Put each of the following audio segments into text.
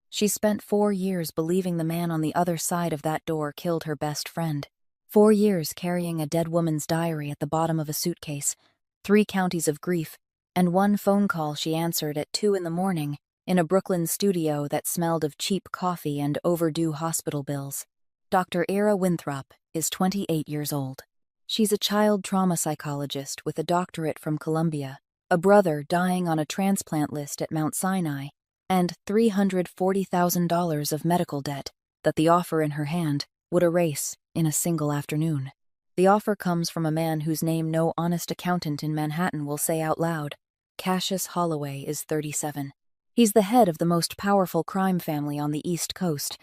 She spent 4 years believing the man on the other side of that door killed her best friend. 4 years carrying a dead woman's diary at the bottom of a suitcase, 3 counties of grief, and one phone call she answered at 2 in the morning in a Brooklyn studio that smelled of cheap coffee and overdue hospital bills. Dr. Era Winthrop is 28 years old. She's a child trauma psychologist with a doctorate from Columbia, a brother dying on a transplant list at Mount Sinai, and $340,000 of medical debt that the offer in her hand would erase in a single afternoon. The offer comes from a man whose name no honest accountant in Manhattan will say out loud. Cassius Holloway is 37. He's the head of the most powerful crime family on the East Coast,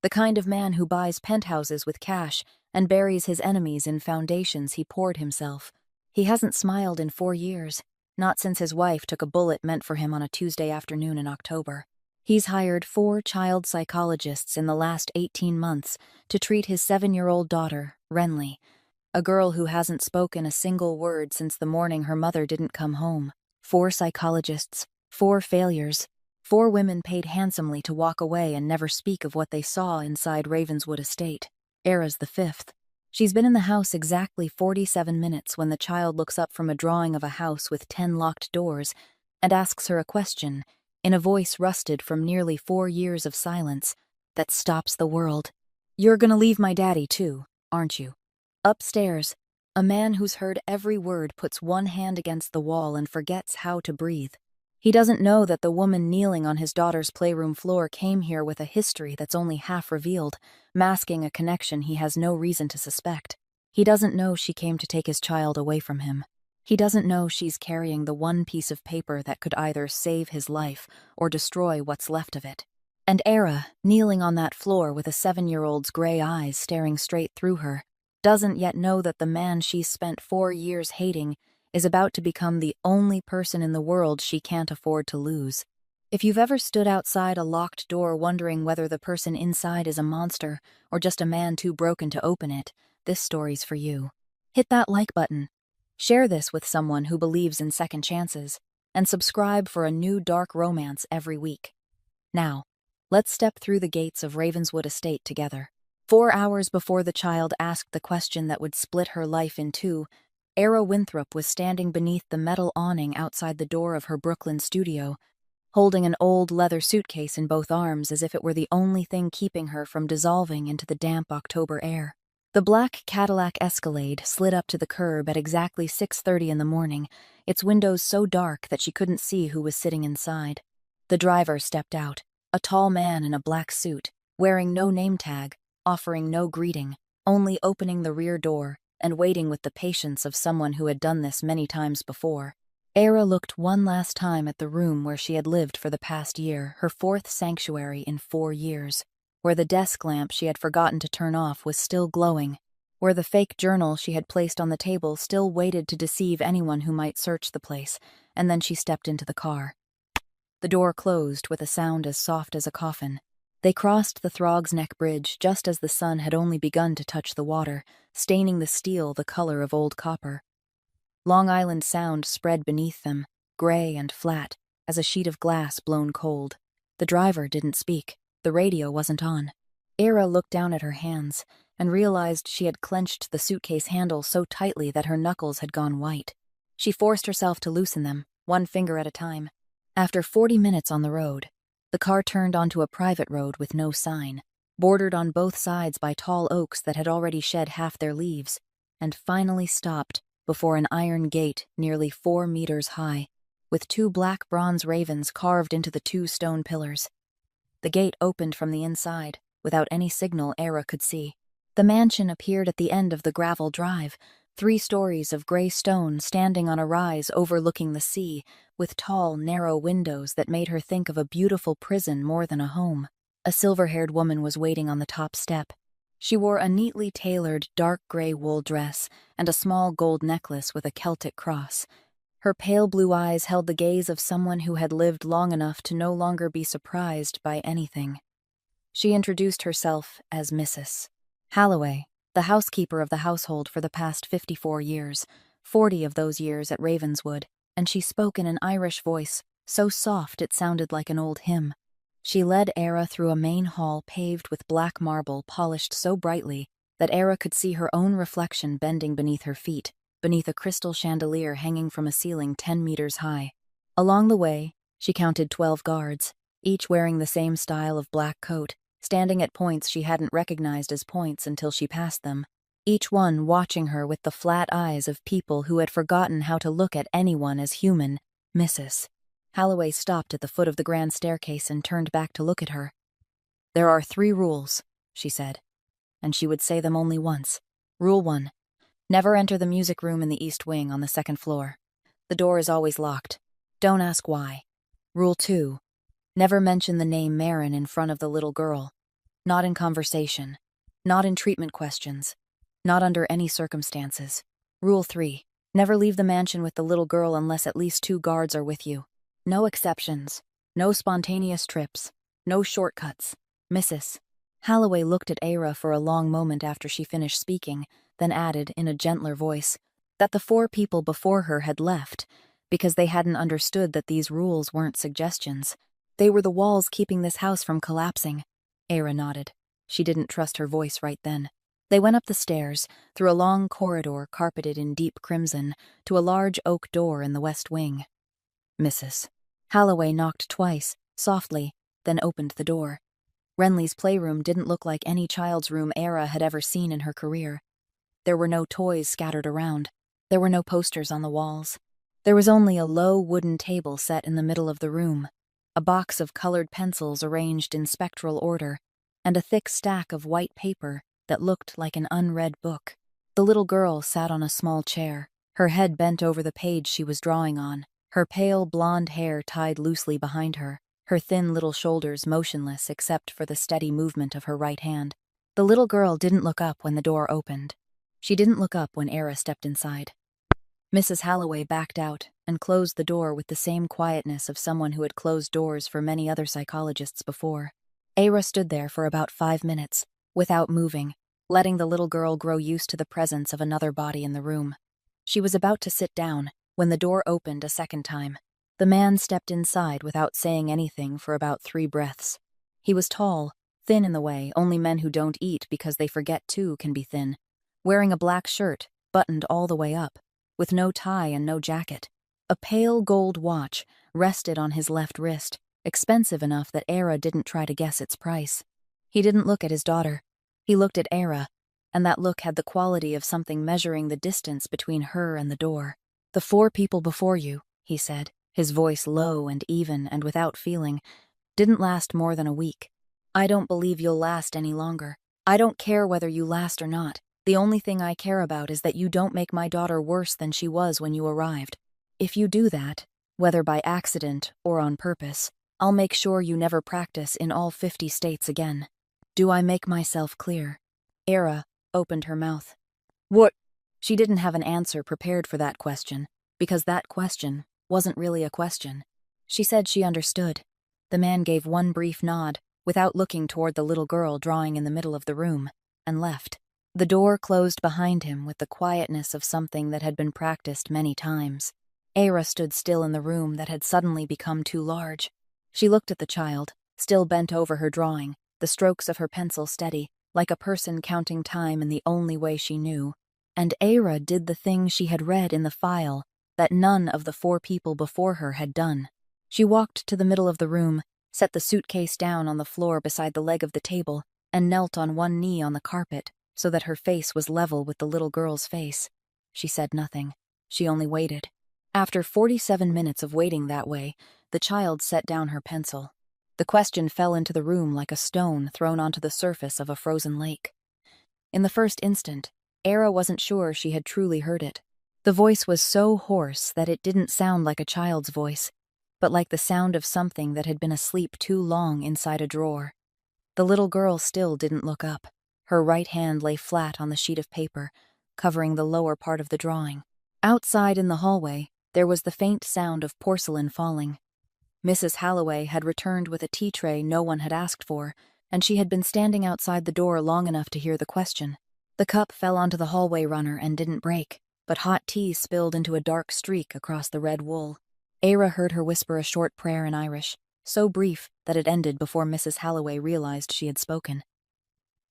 the kind of man who buys penthouses with cash and buries his enemies in foundations he poured himself. He hasn't smiled in 4 years, not since his wife took a bullet meant for him on a Tuesday afternoon in October. He's hired 4 child psychologists in the last 18 months to treat his 7-year-old daughter, Renly, a girl who hasn't spoken a single word since the morning her mother didn't come home. 4 psychologists, 4 failures, 4 women paid handsomely to walk away and never speak of what they saw inside Ravenswood Estate. Era's the 5th. She's been in the house exactly 47 minutes when the child looks up from a drawing of a house with 10 locked doors and asks her a question, in a voice rusted from nearly 4 years of silence, that stops the world. "You're gonna leave my daddy too, aren't you?" Upstairs, a man who's heard every word puts one hand against the wall and forgets how to breathe. He doesn't know that the woman kneeling on his daughter's playroom floor came here with a history that's only half revealed, masking a connection he has no reason to suspect. He doesn't know she came to take his child away from him. He doesn't know she's carrying the one piece of paper that could either save his life or destroy what's left of it. And Era, kneeling on that floor with a 7-year-old's gray eyes staring straight through her, doesn't yet know that the man she's spent 4 years hating is about to become the only person in the world she can't afford to lose. If you've ever stood outside a locked door wondering whether the person inside is a monster or just a man too broken to open it, this story's for you. Hit that like button, share this with someone who believes in second chances, and subscribe for a new dark romance every week. Now, let's step through the gates of Ravenswood Estate together. 4 hours before the child asked the question that would split her life in two, Era Winthrop was standing beneath the metal awning outside the door of her Brooklyn studio, holding an old leather suitcase in both arms as if it were the only thing keeping her from dissolving into the damp October air. The black Cadillac Escalade slid up to the curb at exactly 6:30 in the morning, its windows so dark that she couldn't see who was sitting inside. The driver stepped out, a tall man in a black suit, wearing no name tag, offering no greeting, only opening the rear door and waiting with the patience of someone who had done this many times before. Era looked one last time at the room where she had lived for the past year, her 4th sanctuary in 4 years, where the desk lamp she had forgotten to turn off was still glowing, where the fake journal she had placed on the table still waited to deceive anyone who might search the place, and then she stepped into the car. The door closed with a sound as soft as a coffin. They crossed the Throgs Neck Bridge just as the sun had only begun to touch the water, staining the steel the color of old copper. Long Island Sound spread beneath them, gray and flat, as a sheet of glass blown cold. The driver didn't speak. The radio wasn't on. Era looked down at her hands and realized she had clenched the suitcase handle so tightly that her knuckles had gone white. She forced herself to loosen them, one finger at a time. After 40 minutes on the road, the car turned onto a private road with no sign, bordered on both sides by tall oaks that had already shed half their leaves, and finally stopped before an iron gate nearly 4 meters high, with 2 black bronze ravens carved into the 2 stone pillars. The gate opened from the inside, without any signal Era could see. The mansion appeared at the end of the gravel drive, 3 stories of gray stone standing on a rise overlooking the sea, with tall, narrow windows that made her think of a beautiful prison more than a home. A silver-haired woman was waiting on the top step. She wore a neatly tailored dark gray wool dress and a small gold necklace with a Celtic cross. Her pale blue eyes held the gaze of someone who had lived long enough to no longer be surprised by anything. She introduced herself as Mrs. Holloway, the housekeeper of the household for the past 54 years, 40 of those years at Ravenswood, and she spoke in an Irish voice, so soft it sounded like an old hymn. She led Era through a main hall paved with black marble polished so brightly that Era could see her own reflection bending beneath her feet, beneath a crystal chandelier hanging from a ceiling 10 meters high. Along the way, she counted 12 guards, each wearing the same style of black coat, standing at points she hadn't recognized as points until she passed them, each one watching her with the flat eyes of people who had forgotten how to look at anyone as human. Mrs. Holloway stopped at the foot of the grand staircase and turned back to look at her. "There are 3 rules," she said, and she would say them only once. Rule 1. Never enter the music room in the east wing on the 2nd floor. The door is always locked. Don't ask why. Rule 2. Never mention the name Marin in front of the little girl. Not in conversation. Not in treatment questions. Not under any circumstances. Rule 3. Never leave the mansion with the little girl unless at least 2 guards are with you. No exceptions. No spontaneous trips. No shortcuts. Mrs. Holloway looked at Era for a long moment after she finished speaking, then added, in a gentler voice, that the 4 people before her had left because they hadn't understood that these rules weren't suggestions. They were the walls keeping this house from collapsing. Era nodded. She didn't trust her voice right then. They went up the stairs, through a long corridor carpeted in deep crimson, to a large oak door in the west wing. Mrs. Holloway knocked twice, softly, then opened the door. Renly's playroom didn't look like any child's room Era had ever seen in her career. There were no toys scattered around. There were no posters on the walls. There was only a low wooden table set in the middle of the room, a box of colored pencils arranged in spectral order, and a thick stack of white paper that looked like an unread book. The little girl sat on a small chair, her head bent over the page she was drawing on, her pale blonde hair tied loosely behind her, her thin little shoulders motionless except for the steady movement of her right hand. The little girl didn't look up when the door opened. She didn't look up when Era stepped inside. Mrs. Holloway backed out and closed the door with the same quietness of someone who had closed doors for many other psychologists before. Era stood there for about 5 minutes, without moving, letting the little girl grow used to the presence of another body in the room. She was about to sit down when the door opened a second time. The man stepped inside without saying anything for about 3 breaths. He was tall, thin in the way only men who don't eat because they forget too can be thin, wearing a black shirt, buttoned all the way up, with no tie and no jacket. A pale gold watch rested on his left wrist, expensive enough that Era didn't try to guess its price. He didn't look at his daughter. He looked at Era, and that look had the quality of something measuring the distance between her and the door. "The 4 people before you," he said, his voice low and even and without feeling, "didn't last more than a week. I don't believe you'll last any longer. I don't care whether you last or not. The only thing I care about is that you don't make my daughter worse than she was when you arrived. If you do that, whether by accident or on purpose, I'll make sure you never practice in all 50 states again. Do I make myself clear?" Era opened her mouth. "What?" She didn't have an answer prepared for that question, because that question wasn't really a question. She said she understood. The man gave one brief nod, without looking toward the little girl drawing in the middle of the room, and left. The door closed behind him with the quietness of something that had been practiced many times. Era stood still in the room that had suddenly become too large. She looked at the child, still bent over her drawing, the strokes of her pencil steady, like a person counting time in the only way she knew. And Era did the thing she had read in the file that none of the 4 people before her had done. She walked to the middle of the room, set the suitcase down on the floor beside the leg of the table, and knelt on one knee on the carpet so that her face was level with the little girl's face. She said nothing. She only waited. After 47 minutes of waiting that way, the child set down her pencil. The question fell into the room like a stone thrown onto the surface of a frozen lake. In the first instant, Era wasn't sure she had truly heard it. The voice was so hoarse that it didn't sound like a child's voice, but like the sound of something that had been asleep too long inside a drawer. The little girl still didn't look up. Her right hand lay flat on the sheet of paper, covering the lower part of the drawing. Outside in the hallway, there was the faint sound of porcelain falling. Mrs. Holloway had returned with a tea tray no one had asked for, and she had been standing outside the door long enough to hear the question. The cup fell onto the hallway runner and didn't break, but hot tea spilled into a dark streak across the red wool. Era heard her whisper a short prayer in Irish. so brief that it ended before Mrs. Halloway realized she had spoken.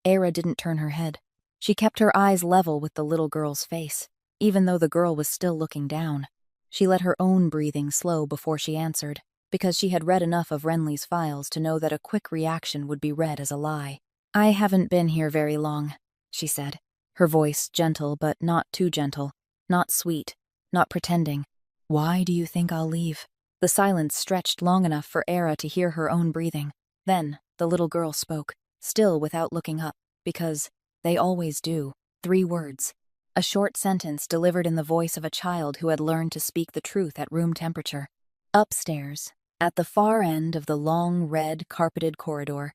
Era didn't turn her head. She kept her eyes level with the little girl's face, even though the girl was still looking down. She let her own breathing slow before she answered, because she had read enough of Renly's files to know that a quick reaction would be read as a lie. "I haven't been here very long," she said, her voice gentle but not too gentle, not sweet, not pretending. "Why do you think I'll leave?" The silence stretched long enough for Era to hear her own breathing. Then the little girl spoke, still without looking up, because they always do. 3 words. A short sentence delivered in the voice of a child who had learned to speak the truth at room temperature. Upstairs, at the far end of the long, red, carpeted corridor,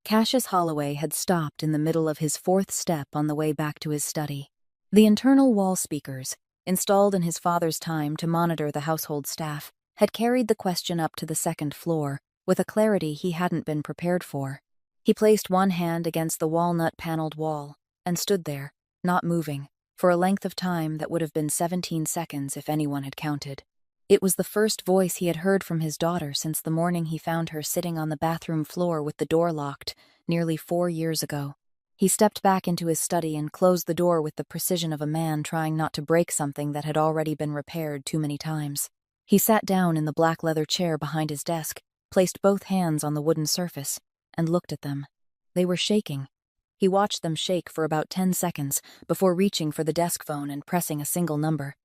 Cassius Holloway had stopped in the middle of his 4th step on the way back to his study. The internal wall speakers, installed in his father's time to monitor the household staff, had carried the question up to the 2nd floor with a clarity he hadn't been prepared for. He placed one hand against the walnut-paneled wall and stood there, not moving, for a length of time that would have been 17 seconds if anyone had counted. It was the first voice he had heard from his daughter since the morning he found her sitting on the bathroom floor with the door locked, nearly 4 years ago. He stepped back into his study and closed the door with the precision of a man trying not to break something that had already been repaired too many times. He sat down in the black leather chair behind his desk, placed both hands on the wooden surface, and looked at them. They were shaking. He watched them shake for about 10 seconds before reaching for the desk phone and pressing a single number.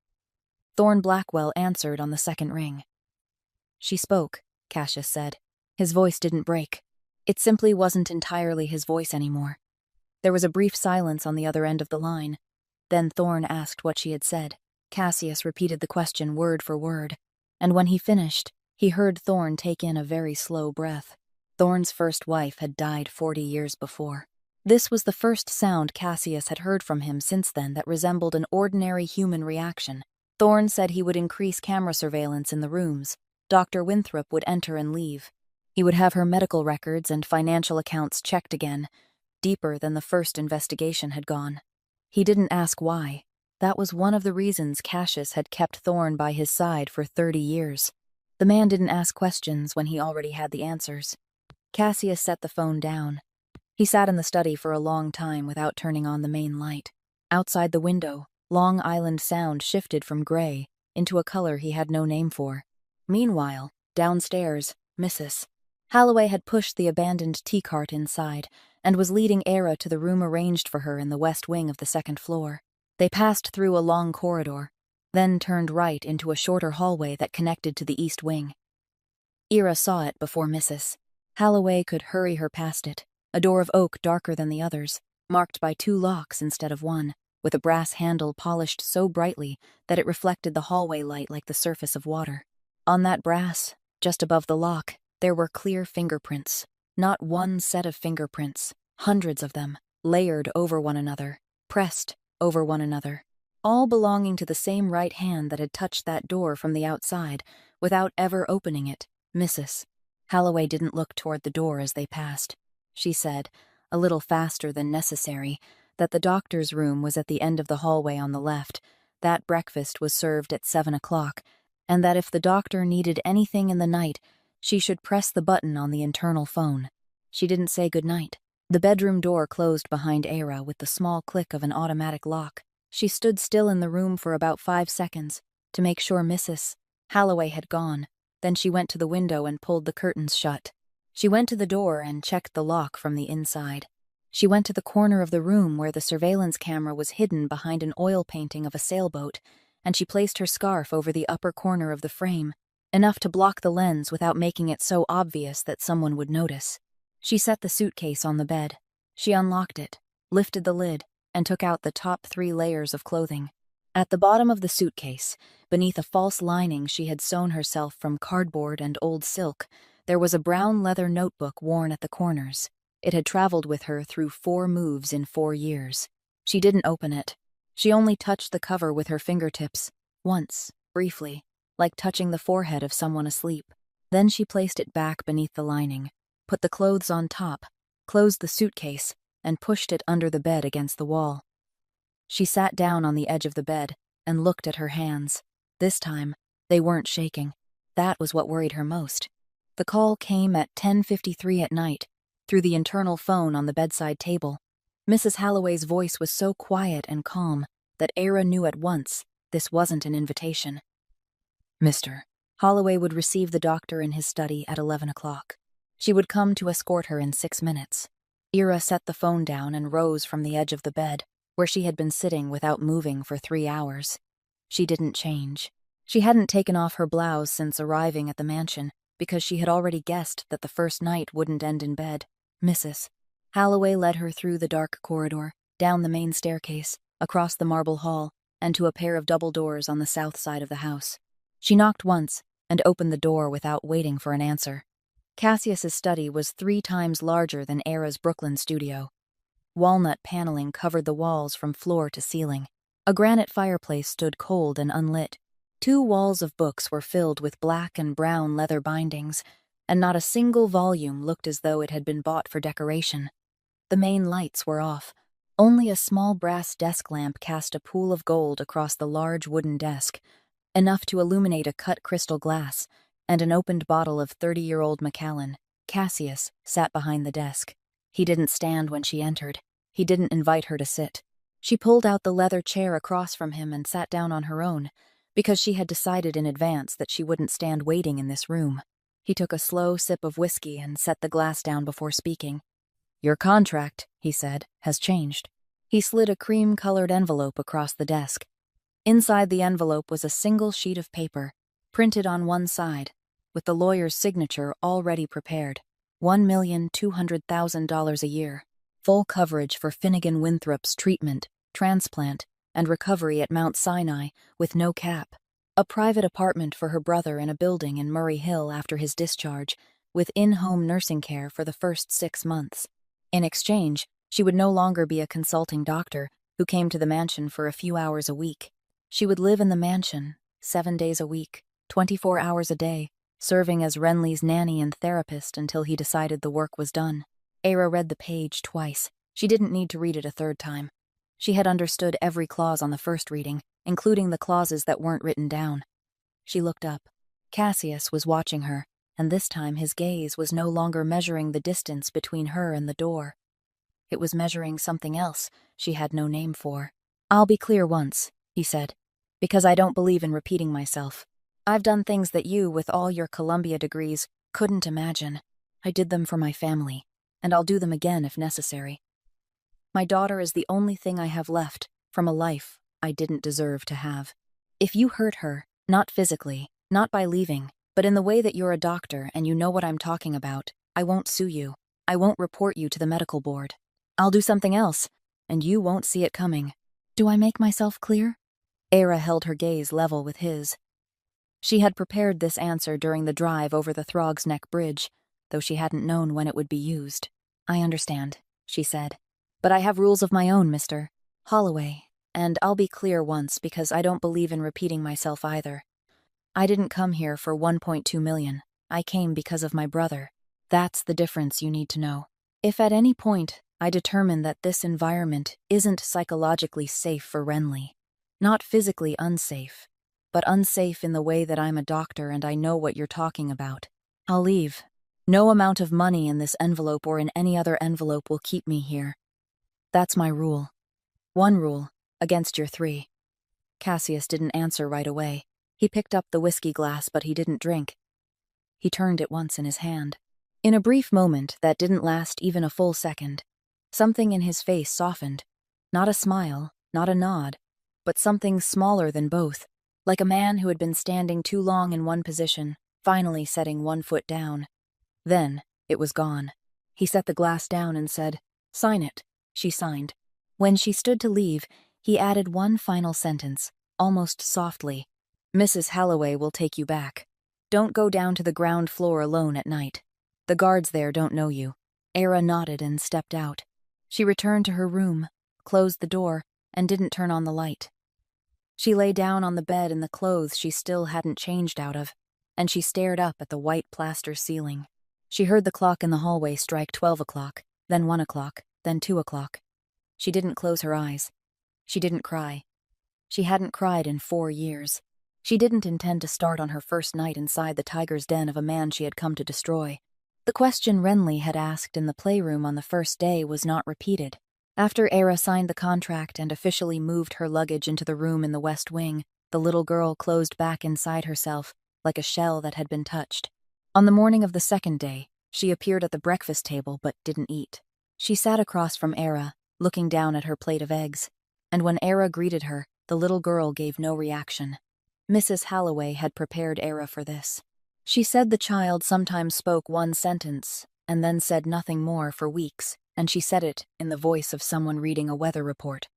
Thorne Blackwell answered on the 2nd ring. "She spoke," Cassius said. His voice didn't break. It simply wasn't entirely his voice anymore. There was a brief silence on the other end of the line. Then Thorne asked what she had said. Cassius repeated the question word for word, and when he finished, he heard Thorne take in a very slow breath. Thorne's first wife had died 40 years before. This was the first sound Cassius had heard from him since then that resembled an ordinary human reaction. Thorne said he would increase camera surveillance in the rooms. Dr. Winthrop would enter and leave. He would have her medical records and financial accounts checked again, deeper than the first investigation had gone. He didn't ask why. That was one of the reasons Cassius had kept Thorne by his side for 30 years. The man didn't ask questions when he already had the answers. Cassius set the phone down. He sat in the study for a long time without turning on the main light. Outside the window, Long Island Sound shifted from gray into a color he had no name for. Meanwhile, downstairs, Mrs. Halloway had pushed the abandoned tea cart inside and was leading Era to the room arranged for her in the west wing of the 2nd floor. They passed through a long corridor, then turned right into a shorter hallway that connected to the east wing. Era saw it before Mrs. Halloway could hurry her past it, a door of oak darker than the others, marked by 2 locks instead of 1, with a brass handle polished so brightly that it reflected the hallway light like the surface of water. On that brass, just above the lock, there were clear fingerprints. Not one set of fingerprints, hundreds of them, layered over one another, pressed over one another, all belonging to the same right hand that had touched that door from the outside without ever opening it. Mrs. Halloway didn't look toward the door as they passed. She said, a little faster than necessary, that the doctor's room was at the end of the hallway on the left, that breakfast was served at 7 o'clock, and that if the doctor needed anything in the night, she should press the button on the internal phone. She didn't say goodnight. The bedroom door closed behind Era with the small click of an automatic lock. She stood still in the room for about 5 seconds to make sure Mrs. Halloway had gone. Then she went to the window and pulled the curtains shut. She went to the door and checked the lock from the inside. She went to the corner of the room where the surveillance camera was hidden behind an oil painting of a sailboat, and she placed her scarf over the upper corner of the frame, enough to block the lens without making it so obvious that someone would notice. She set the suitcase on the bed. She unlocked it, lifted the lid, and took out the top 3 layers of clothing. At the bottom of the suitcase, beneath a false lining she had sewn herself from cardboard and old silk, there was a brown leather notebook worn at the corners. It had traveled with her through 4 moves in 4 years. She didn't open it. She only touched the cover with her fingertips, once, briefly, like touching the forehead of someone asleep. Then she placed it back beneath the lining, put the clothes on top, closed the suitcase, and pushed it under the bed against the wall. She sat down on the edge of the bed and looked at her hands. This time, they weren't shaking. That was what worried her most. The call came at 10:53 at night, through the internal phone on the bedside table. Mrs. Halloway's voice was so quiet and calm that Era knew at once this wasn't an invitation. Mr. Holloway would receive the doctor in his study at 11 o'clock. She would come to escort her in 6 minutes. Era set the phone down and rose from the edge of the bed, where she had been sitting without moving for 3 hours. She didn't change. She hadn't taken off her blouse since arriving at the mansion, because she had already guessed that the first night wouldn't end in bed. Mrs. Halloway led her through the dark corridor, down the main staircase, across the marble hall, and to a pair of double doors on the south side of the house. She knocked once and opened the door without waiting for an answer. Cassius's study was 3 times larger than Era's Brooklyn studio. Walnut paneling covered the walls from floor to ceiling. A granite fireplace stood cold and unlit. 2 walls of books were filled with black and brown leather bindings, and not a single volume looked as though it had been bought for decoration. The main lights were off. Only a small brass desk lamp cast a pool of gold across the large wooden desk, enough to illuminate a cut crystal glass and an opened bottle of 30-year-old Macallan. Cassius sat behind the desk. He didn't stand when she entered. He didn't invite her to sit. She pulled out the leather chair across from him and sat down on her own, because she had decided in advance that she wouldn't stand waiting in this room. He took a slow sip of whiskey and set the glass down before speaking. "Your contract," he said, "has changed." He slid a cream-colored envelope across the desk. Inside the envelope was a single sheet of paper, printed on one side, with the lawyer's signature already prepared. $1,200,000 a year. Full coverage for Finnegan Winthrop's treatment, transplant, and recovery at Mount Sinai, with no cap. A private apartment for her brother in a building in Murray Hill after his discharge, with in-home nursing care for the first 6 months. In exchange, she would no longer be a consulting doctor who came to the mansion for a few hours a week. She would live in the mansion, 7 days a week, 24 hours a day, serving as Renly's nanny and therapist until he decided the work was done. Era read the page twice. She didn't need to read it a third time. She had understood every clause on the first reading, including the clauses that weren't written down. She looked up. Cassius was watching her, and this time his gaze was no longer measuring the distance between her and the door. It was measuring something else she had no name for. "I'll be clear once," he said, "because I don't believe in repeating myself. I've done things that you, with all your Columbia degrees, couldn't imagine. I did them for my family, and I'll do them again if necessary. My daughter is the only thing I have left from a life I didn't deserve to have. If you hurt her, not physically, not by leaving, but in the way that you're a doctor and you know what I'm talking about, I won't sue you. I won't report you to the medical board. I'll do something else, and you won't see it coming. Do I make myself clear?" Era held her gaze level with his. She had prepared this answer during the drive over the Throgs Neck Bridge, though she hadn't known when it would be used. "I understand," she said. "But I have rules of my own, Mr. Holloway, and I'll be clear once because I don't believe in repeating myself either. I didn't come here for 1.2 million. I came because of my brother. That's the difference you need to know. If at any point I determine that this environment isn't psychologically safe for Renly, not physically unsafe, but unsafe in the way that I'm a doctor and I know what you're talking about, I'll leave. No amount of money in this envelope or in any other envelope will keep me here. That's my rule. One rule, against your 3. Cassius didn't answer right away. He picked up the whiskey glass, but he didn't drink. He turned it once in his hand. In a brief moment that didn't last even a full second, something in his face softened. Not a smile, not a nod, but something smaller than both, like a man who had been standing too long in one position, finally setting one foot down. Then it was gone. He set the glass down and said, "Sign it." She signed. When she stood to leave, he added one final sentence, almost softly. "Mrs. Halloway will take you back. Don't go down to the ground floor alone at night. The guards there don't know you." Era nodded and stepped out. She returned to her room, closed the door, and didn't turn on the light. She lay down on the bed in the clothes she still hadn't changed out of, and she stared up at the white plaster ceiling. She heard the clock in the hallway strike 12 o'clock, then 1 o'clock, then 2 o'clock. She didn't close her eyes. She didn't cry. She hadn't cried in 4 years. She didn't intend to start on her first night inside the tiger's den of a man she had come to destroy. The question Renly had asked in the playroom on the first day was not repeated. After Era signed the contract and officially moved her luggage into the room in the West Wing, the little girl closed back inside herself like a shell that had been touched. On the morning of the second day, she appeared at the breakfast table but didn't eat. She sat across from Era, looking down at her plate of eggs, and when Era greeted her, the little girl gave no reaction. Mrs. Halloway had prepared Era for this. She said the child sometimes spoke one sentence and then said nothing more for weeks, and she said it in the voice of someone reading a weather report.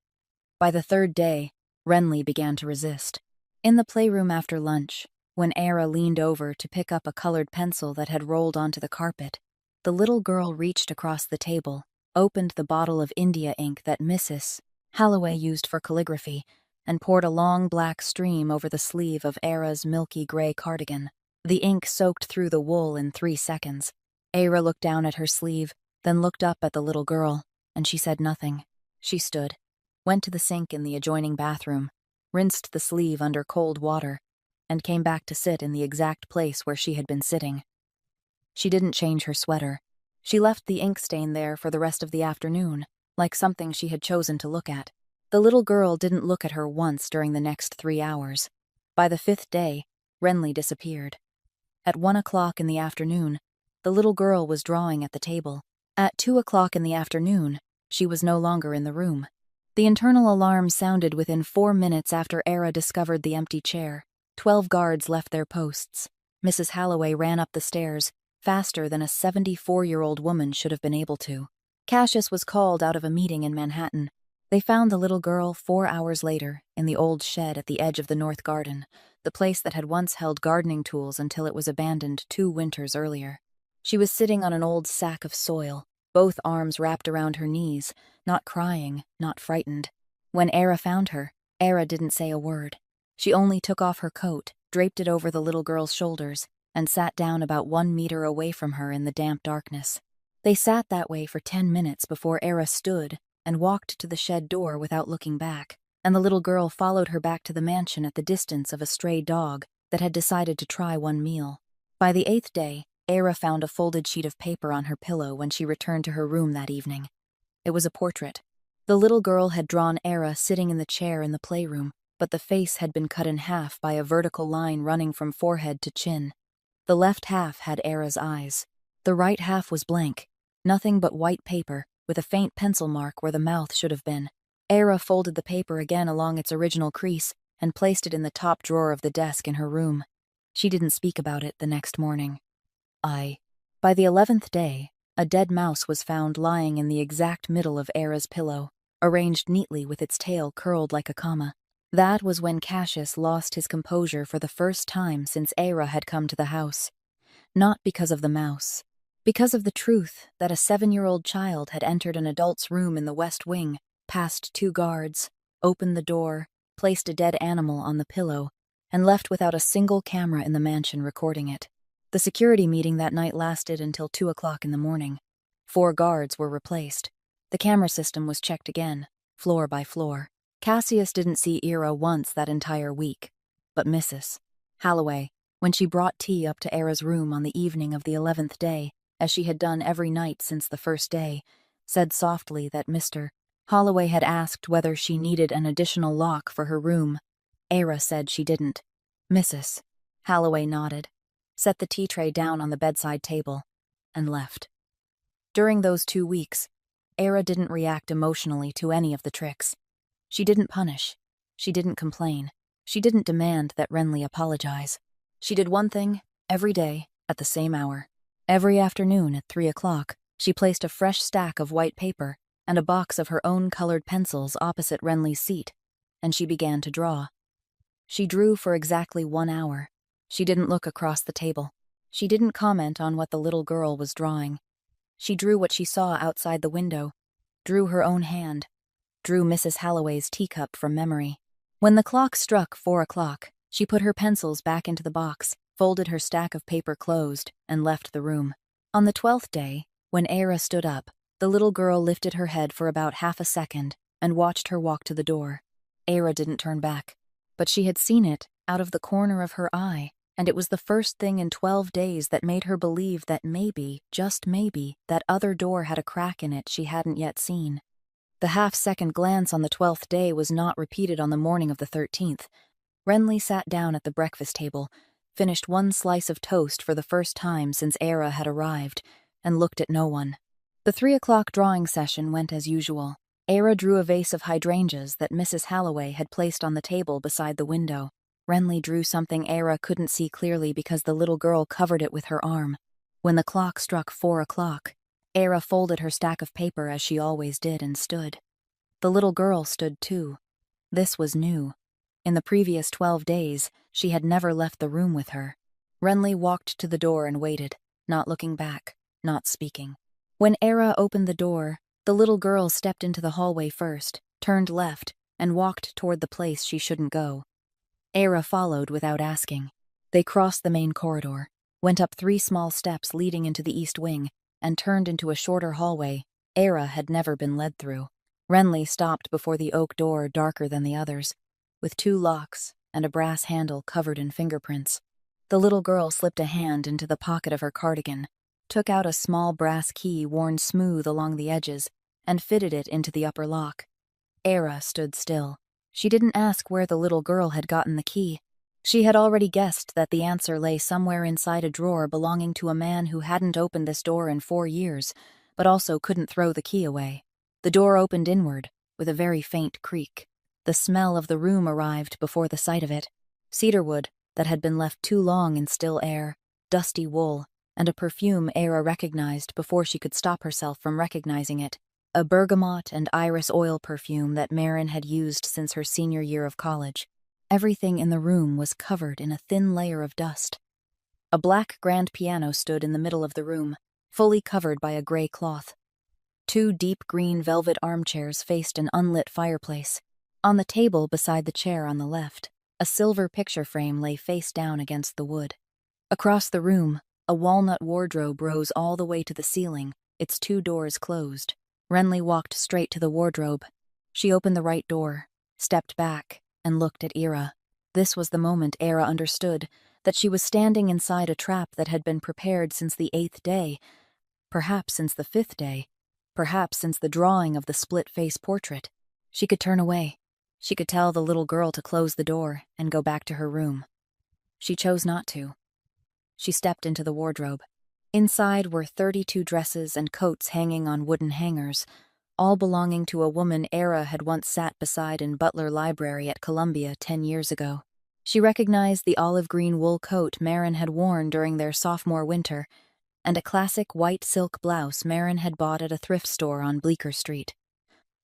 By the third day, Renly began to resist. In the playroom after lunch, when Era leaned over to pick up a colored pencil that had rolled onto the carpet, the little girl reached across the table, opened the bottle of India ink that Mrs. Halloway used for calligraphy, and poured a long black stream over the sleeve of Era's milky gray cardigan. The ink soaked through the wool in 3 seconds. Era looked down at her sleeve, then looked up at the little girl, and she said nothing. She stood, went to the sink in the adjoining bathroom, rinsed the sleeve under cold water, and came back to sit in the exact place where she had been sitting. She didn't change her sweater. She left the ink stain there for the rest of the afternoon, like something she had chosen to look at. The little girl didn't look at her once during the next 3 hours. By the 5th day, Renly disappeared. At 1 o'clock in the afternoon, the little girl was drawing at the table. At 2 o'clock in the afternoon, she was no longer in the room. The internal alarm sounded within 4 minutes after Era discovered the empty chair. 12 guards left their posts. Mrs. Halloway ran up the stairs, faster than a 74-year-old woman should have been able to. Cassius was called out of a meeting in Manhattan. They found the little girl 4 hours later in the old shed at the edge of the North Garden, the place that had once held gardening tools until it was abandoned 2 winters earlier. She was sitting on an old sack of soil, both arms wrapped around her knees, not crying, not frightened. When Era found her, Era didn't say a word. She only took off her coat, draped it over the little girl's shoulders, and sat down about 1 meter away from her in the damp darkness. They sat that way for 10 minutes before Era stood and walked to the shed door without looking back, and the little girl followed her back to the mansion at the distance of a stray dog that had decided to try one meal. By the 8th day, Era found a folded sheet of paper on her pillow when she returned to her room that evening. It was a portrait. The little girl had drawn Era sitting in the chair in the playroom, but the face had been cut in half by a vertical line running from forehead to chin. The left half had Era's eyes. The right half was blank, nothing but white paper, with a faint pencil mark where the mouth should have been. Era folded the paper again along its original crease and placed it in the top drawer of the desk in her room. She didn't speak about it the next morning. By the 11th day, a dead mouse was found lying in the exact middle of Era's pillow, arranged neatly with its tail curled like a comma. That was when Cassius lost his composure for the first time since Era had come to the house. Not because of the mouse. Because of the truth that a 7-year-old child had entered an adult's room in the West Wing, passed 2 guards, opened the door, placed a dead animal on the pillow, and left without a single camera in the mansion recording it. The security meeting that night lasted until 2 o'clock in the morning. 4 guards were replaced. The camera system was checked again, floor by floor. Cassius didn't see Era once that entire week, but Mrs. Halloway, when she brought tea up to Era's room on the evening of the 11th day, as she had done every night since the first day, said softly that Mr. Holloway had asked whether she needed an additional lock for her room. Era said she didn't. Mrs. Halloway nodded, set the tea tray down on the bedside table, and left. During those 2 weeks, Era didn't react emotionally to any of the tricks. She didn't punish. She didn't complain. She didn't demand that Renly apologize. She did one thing every day at the same hour. Every afternoon at 3 o'clock, she placed a fresh stack of white paper and a box of her own colored pencils opposite Renly's seat, and she began to draw. She drew for exactly 1 hour. She didn't look across the table. She didn't comment on what the little girl was drawing. She drew what she saw outside the window, drew her own hand, drew Mrs. Halloway's teacup from memory. When the clock struck 4 o'clock, she put her pencils back into the box, folded her stack of paper closed, and left the room. On the 12th day, when Era stood up, the little girl lifted her head for about half a second and watched her walk to the door. Era didn't turn back, but she had seen it out of the corner of her eye, and it was the first thing in 12 days that made her believe that maybe, just maybe, that other door had a crack in it she hadn't yet seen. The half-second glance on the 12th day was not repeated on the morning of the 13th. Renly sat down at the breakfast table, finished one slice of toast for the first time since Era had arrived, and looked at no one. The 3 o'clock drawing session went as usual. Era drew a vase of hydrangeas that Mrs. Halloway had placed on the table beside the window. Renly drew something Era couldn't see clearly because the little girl covered it with her arm. When the clock struck 4 o'clock, Era folded her stack of paper as she always did and stood. The little girl stood too. This was new. In the previous 12 days, she had never left the room with her. Renly walked to the door and waited, not looking back, not speaking. When Era opened the door, the little girl stepped into the hallway first, turned left, and walked toward the place she shouldn't go. Era followed without asking. They crossed the main corridor, went up 3 small steps leading into the east wing, and turned into a shorter hallway Era had never been led through. Renly stopped before the oak door darker than the others, with 2 locks and a brass handle covered in fingerprints. The little girl slipped a hand into the pocket of her cardigan, took out a small brass key worn smooth along the edges, and fitted it into the upper lock. Era stood still. She didn't ask where the little girl had gotten the key. She had already guessed that the answer lay somewhere inside a drawer belonging to a man who hadn't opened this door in 4 years, but also couldn't throw the key away. The door opened inward, with a very faint creak. The smell of the room arrived before the sight of it. Cedarwood that had been left too long in still air, dusty wool, and a perfume Era recognized before she could stop herself from recognizing it. A bergamot and iris oil perfume that Marin had used since her senior year of college. Everything in the room was covered in a thin layer of dust. A black grand piano stood in the middle of the room, fully covered by a gray cloth. 2 deep green velvet armchairs faced an unlit fireplace. On the table beside the chair on the left, a silver picture frame lay face down against the wood. Across the room, a walnut wardrobe rose all the way to the ceiling, its 2 doors closed. Renly walked straight to the wardrobe. She opened the right door, stepped back, and looked at Era. This was the moment Era understood that she was standing inside a trap that had been prepared since the 8th day, perhaps since the 5th day, perhaps since the drawing of the split-face portrait. She could turn away. She could tell the little girl to close the door and go back to her room. She chose not to. She stepped into the wardrobe. Inside were 32 dresses and coats hanging on wooden hangers, all belonging to a woman Era had once sat beside in Butler Library at Columbia 10 years ago. She recognized the olive-green wool coat Marin had worn during their sophomore winter, and a classic white silk blouse Marin had bought at a thrift store on Bleecker Street.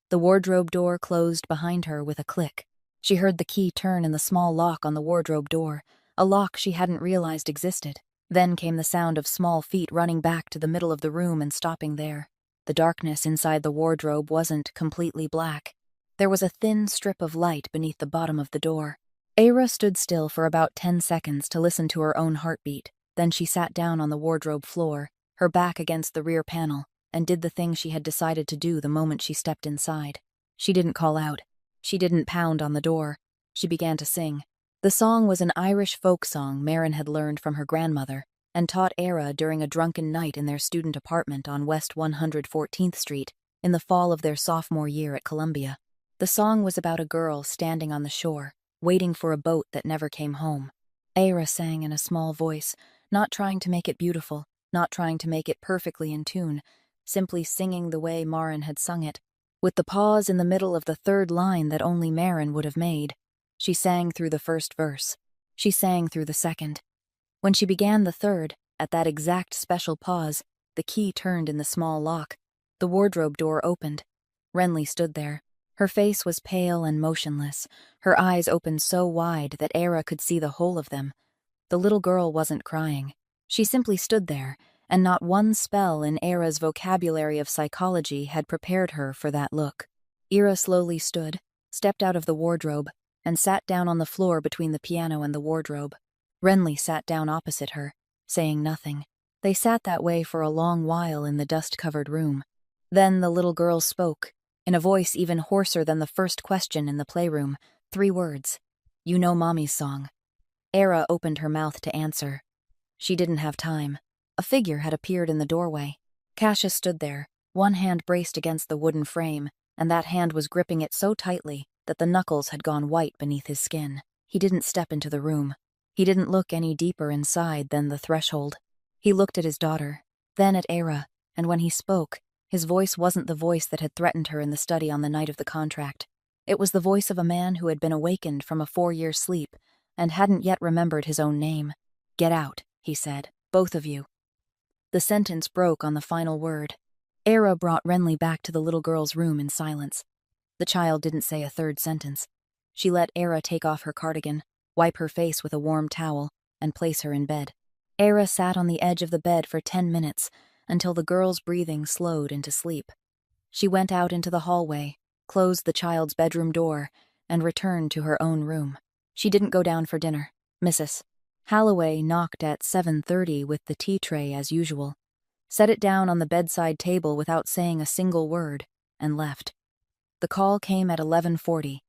The wardrobe door closed behind her with a click. She heard the key turn in the small lock on the wardrobe door, a lock she hadn't realized existed. Then came the sound of small feet running back to the middle of the room and stopping there. The darkness inside the wardrobe wasn't completely black. There was a thin strip of light beneath the bottom of the door. Era stood still for about 10 seconds to listen to her own heartbeat. Then she sat down on the wardrobe floor, her back against the rear panel, and did the thing she had decided to do the moment she stepped inside. She didn't call out. She didn't pound on the door. She began to sing. The song was an Irish folk song Marin had learned from her grandmother and taught Era during a drunken night in their student apartment on West 114th Street in the fall of their sophomore year at Columbia. The song was about a girl standing on the shore, waiting for a boat that never came home. Era sang in a small voice, not trying to make it beautiful, not trying to make it perfectly in tune, simply singing the way Marin had sung it, with the pause in the middle of the 3rd line that only Marin would have made. She sang through the 1st verse. She sang through the 2nd. When she began the 3rd, at that exact special pause, the key turned in the small lock. The wardrobe door opened. Renly stood there. Her face was pale and motionless, her eyes opened so wide that Era could see the whole of them. The little girl wasn't crying. She simply stood there, and not one spell in Era's vocabulary of psychology had prepared her for that look. Era slowly stood, stepped out of the wardrobe, and sat down on the floor between the piano and the wardrobe. Renly sat down opposite her, saying nothing. They sat that way for a long while in the dust-covered room. Then the little girl spoke, in a voice even hoarser than the first question in the playroom, 3 words. "You know Mommy's song." Era opened her mouth to answer. She didn't have time. A figure had appeared in the doorway. Cassius stood there, one hand braced against the wooden frame, and that hand was gripping it so tightly that the knuckles had gone white beneath his skin. He didn't step into the room. He didn't look any deeper inside than the threshold. He looked at his daughter, then at Era, and when he spoke, his voice wasn't the voice that had threatened her in the study on the night of the contract. It was the voice of a man who had been awakened from a 4-year sleep and hadn't yet remembered his own name. "Get out," he said, "both of you." The sentence broke on the final word. Era brought Renly back to the little girl's room in silence. The child didn't say a third sentence. She let Era take off her cardigan, wipe her face with a warm towel, and place her in bed. Era sat on the edge of the bed for 10 minutes until the girl's breathing slowed into sleep. She went out into the hallway, closed the child's bedroom door, and returned to her own room. She didn't go down for dinner. Mrs. Holloway knocked at 7:30 with the tea tray as usual, set it down on the bedside table without saying a single word, and left. The call came at 11:40.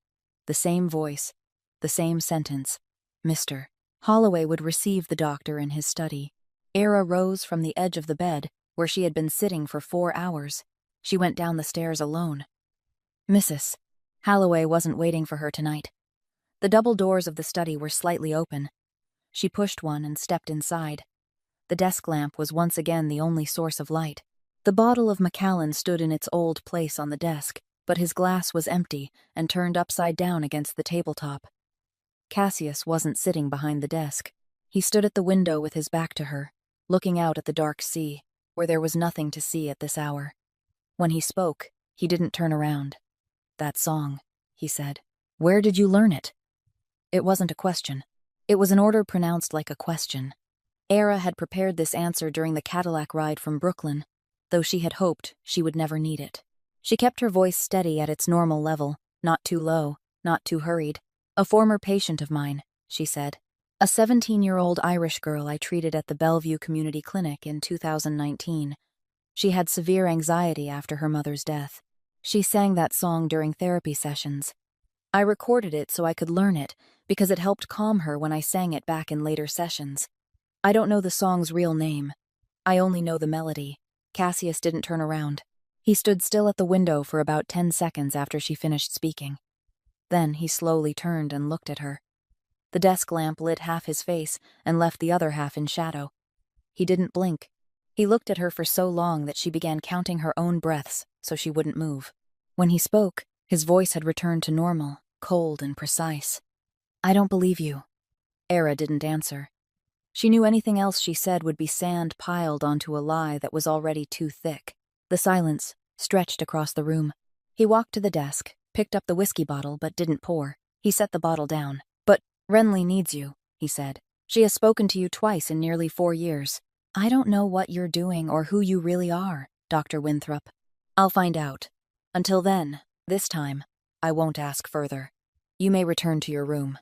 The same voice, the same sentence. Mr. Holloway would receive the doctor in his study. Era rose from the edge of the bed, where she had been sitting for 4 hours. She went down the stairs alone. Mrs. Holloway wasn't waiting for her tonight. The double doors of the study were slightly open. She pushed one and stepped inside. The desk lamp was once again the only source of light. The bottle of Macallan stood in its old place on the desk, but his glass was empty and turned upside down against the tabletop. Cassius wasn't sitting behind the desk. He stood at the window with his back to her, looking out at the dark sea, where there was nothing to see at this hour. When he spoke, he didn't turn around. "That song," he said. "Where did you learn it?" It wasn't a question. It was an order pronounced like a question. Era had prepared this answer during the Cadillac ride from Brooklyn, though she had hoped she would never need it. She kept her voice steady at its normal level, not too low, not too hurried. "A former patient of mine," she said. "A 17-year-old Irish girl I treated at the Bellevue Community Clinic in 2019. She had severe anxiety after her mother's death. She sang that song during therapy sessions. I recorded it so I could learn it because it helped calm her when I sang it back in later sessions. I don't know the song's real name. I only know the melody." Cassius didn't turn around. He stood still at the window for about 10 seconds after she finished speaking. Then he slowly turned and looked at her. The desk lamp lit half his face and left the other half in shadow. He didn't blink. He looked at her for so long that she began counting her own breaths so she wouldn't move. When he spoke, his voice had returned to normal, cold and precise. "I don't believe you." Era didn't answer. She knew anything else she said would be sand piled onto a lie that was already too thick. The silence stretched across the room. He walked to the desk, picked up the whiskey bottle but didn't pour. He set the bottle down. "But Renly needs you," he said. "She has spoken to you twice in nearly 4 years. I don't know what you're doing or who you really are, Dr. Winthrop. I'll find out. Until then, this time, I won't ask further. You may return to your room."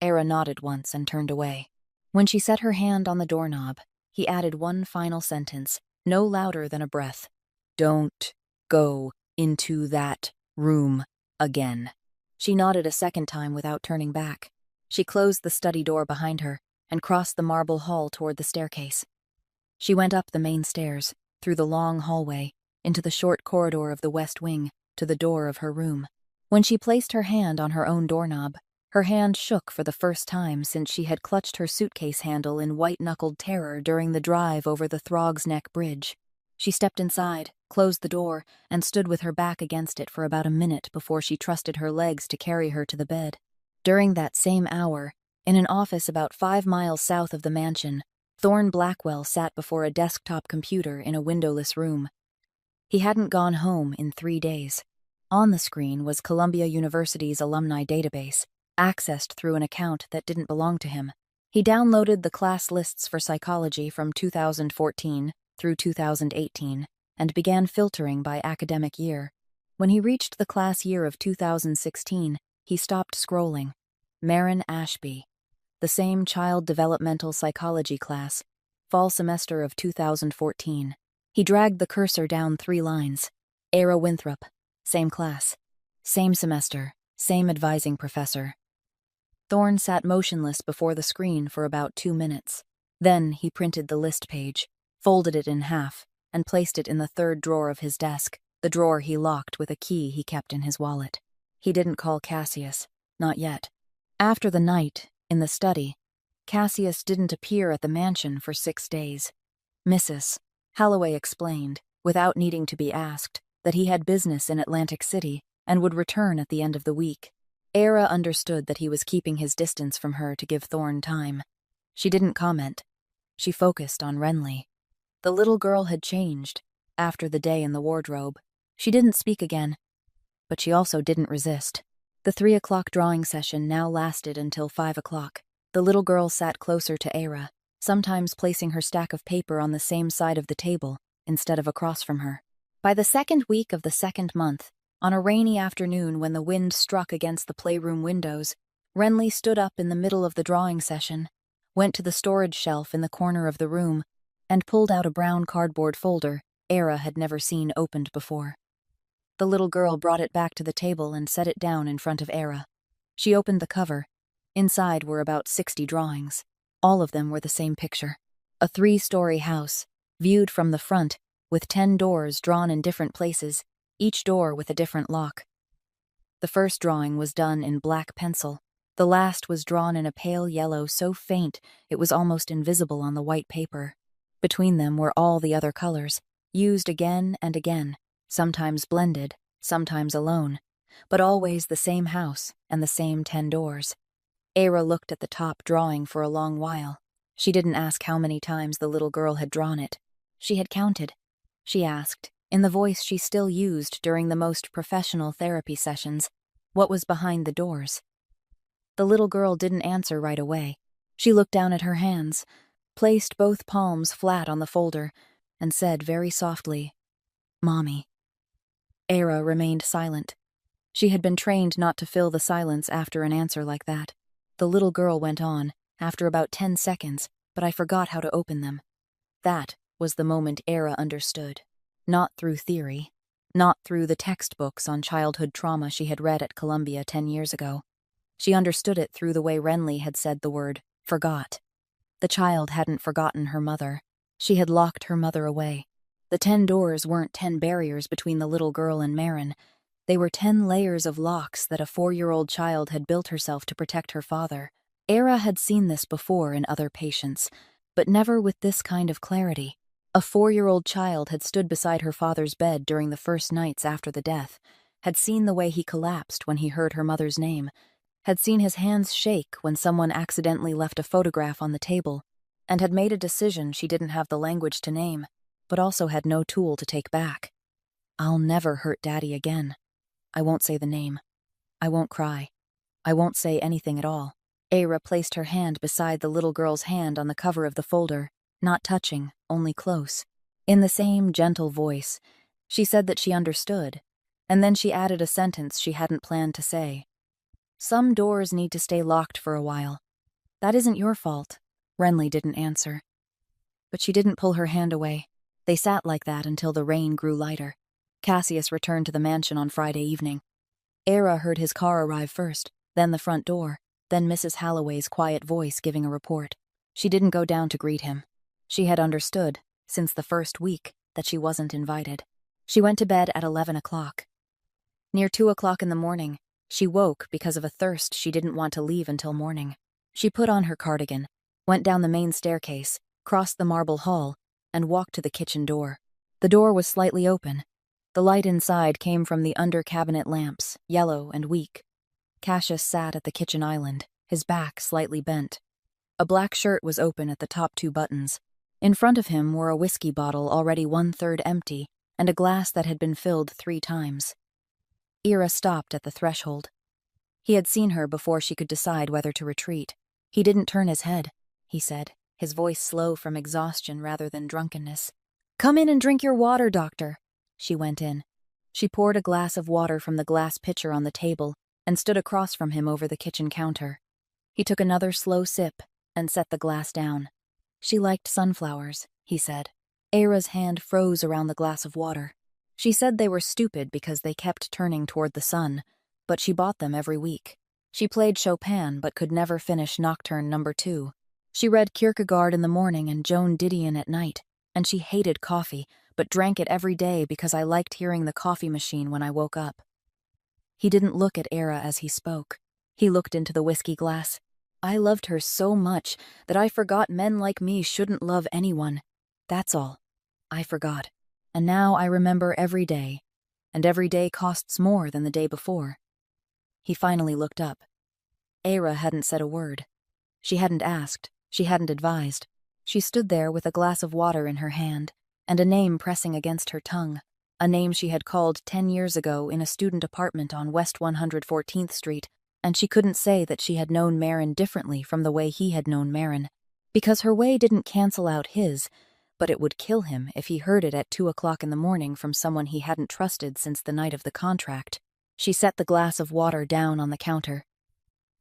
Era nodded once and turned away. When she set her hand on the doorknob, he added one final sentence, no louder than a breath. "Don't go into that room again." She nodded a second time without turning back. She closed the study door behind her and crossed the marble hall toward the staircase. She went up the main stairs, through the long hallway, into the short corridor of the west wing, to the door of her room. When she placed her hand on her own doorknob, her hand shook for the first time since she had clutched her suitcase handle in white-knuckled terror during the drive over the Throgs Neck Bridge. She stepped inside, closed the door, and stood with her back against it for about a minute before she trusted her legs to carry her to the bed. During that same hour, in an office about 5 miles south of the mansion, Thorne Blackwell sat before a desktop computer in a windowless room. He hadn't gone home in 3 days. On the screen was Columbia University's alumni database, accessed through an account that didn't belong to him. He downloaded the class lists for psychology from 2014 through 2018 and began filtering by academic year. When he reached the class year of 2016, he stopped scrolling. Marin Ashby, the same child developmental psychology class, fall semester of 2014. He dragged the cursor down 3 lines. Era Winthrop, same class, same semester, same advising professor. Thorne sat motionless before the screen for about 2 minutes. Then he printed the list page, folded it in half, and placed it in the third drawer of his desk, the drawer he locked with a key he kept in his wallet. He didn't call Cassius, not yet. After the night, in the study, Cassius didn't appear at the mansion for 6 days. Mrs. Holloway explained, without needing to be asked, that he had business in Atlantic City and would return at the end of the week. Era understood that he was keeping his distance from her to give Thorne time. She didn't comment. She focused on Renly. The little girl had changed after the day in the wardrobe. She didn't speak again, but she also didn't resist. The 3 o'clock drawing session now lasted until 5 o'clock. The little girl sat closer to Era, sometimes placing her stack of paper on the same side of the table instead of across from her. By the second week of the second month, on a rainy afternoon when the wind struck against the playroom windows, Renly stood up in the middle of the drawing session, went to the storage shelf in the corner of the room, and pulled out a brown cardboard folder Era had never seen opened before. The little girl brought it back to the table and set it down in front of Era. She opened the cover. Inside were about 60 drawings. All of them were the same picture. A 3-story house, viewed from the front, with 10 doors drawn in different places, each door with a different lock. The first drawing was done in black pencil. The last was drawn in a pale yellow so faint it was almost invisible on the white paper. Between them were all the other colors, used again and again, sometimes blended, sometimes alone, but always the same house and the same 10 doors. Era looked at the top drawing for a long while. She didn't ask how many times the little girl had drawn it. She had counted. She asked, in the voice she still used during the most professional therapy sessions, what was behind the doors. The little girl didn't answer right away. She looked down at her hands, placed both palms flat on the folder, and said very softly, "Mommy." Era remained silent. She had been trained not to fill the silence after an answer like that. The little girl went on, after about 10 seconds, but I forgot how to open them. That was the moment Era understood. Not through theory. Not through the textbooks on childhood trauma she had read at Columbia 10 years ago. She understood it through the way Renly had said the word, forgot. The child hadn't forgotten her mother. She had locked her mother away. The 10 doors weren't 10 barriers between the little girl and Marin. They were 10 layers of locks that a 4-year-old child had built herself to protect her father. Era had seen this before in other patients, but never with this kind of clarity. A 4-year-old child had stood beside her father's bed during the first nights after the death, had seen the way he collapsed when he heard her mother's name, had seen his hands shake when someone accidentally left a photograph on the table, and had made a decision she didn't have the language to name, but also had no tool to take back. I'll never hurt Daddy again. I won't say the name. I won't cry. I won't say anything at all. Era placed her hand beside the little girl's hand on the cover of the folder, not touching, only close. In the same gentle voice, she said that she understood, and then she added a sentence she hadn't planned to say. Some doors need to stay locked for a while. That isn't your fault. Renly didn't answer. But she didn't pull her hand away. They sat like that until the rain grew lighter. Cassius returned to the mansion on Friday evening. Era heard his car arrive first, then the front door, then Mrs. Holloway's quiet voice giving a report. She didn't go down to greet him. She had understood, since the first week, that she wasn't invited. She went to bed at 11 o'clock. Near 2 o'clock in the morning, she woke because of a thirst she didn't want to leave until morning. She put on her cardigan, went down the main staircase, crossed the marble hall, and walked to the kitchen door. The door was slightly open. The light inside came from the under-cabinet lamps, yellow and weak. Cassius sat at the kitchen island, his back slightly bent. A black shirt was open at the top 2 buttons. In front of him were a whiskey bottle already 1/3 empty and a glass that had been filled 3 times. Era stopped at the threshold. He had seen her before she could decide whether to retreat. He didn't turn his head, he said, his voice slow from exhaustion rather than drunkenness. "Come in and drink your water, doctor." She went in. She poured a glass of water from the glass pitcher on the table and stood across from him over the kitchen counter. He took another slow sip and set the glass down. She liked sunflowers, he said. Era's hand froze around the glass of water. She said they were stupid because they kept turning toward the sun, but she bought them every week. She played Chopin but could never finish Nocturne No. 2. She read Kierkegaard in the morning and Joan Didion at night, and she hated coffee, but drank it every day because I liked hearing the coffee machine when I woke up. He didn't look at Era as he spoke. He looked into the whiskey glass. I loved her so much that I forgot men like me shouldn't love anyone. That's all. I forgot. And now I remember every day. And every day costs more than the day before. He finally looked up. Era hadn't said a word. She hadn't asked. She hadn't advised. She stood there with a glass of water in her hand, and a name pressing against her tongue. A name she had called 10 years ago in a student apartment on West 114th Street, and she couldn't say that she had known Marin differently from the way he had known Marin, because her way didn't cancel out his, but it would kill him if he heard it at 2 o'clock in the morning from someone he hadn't trusted since the night of the contract. She set the glass of water down on the counter.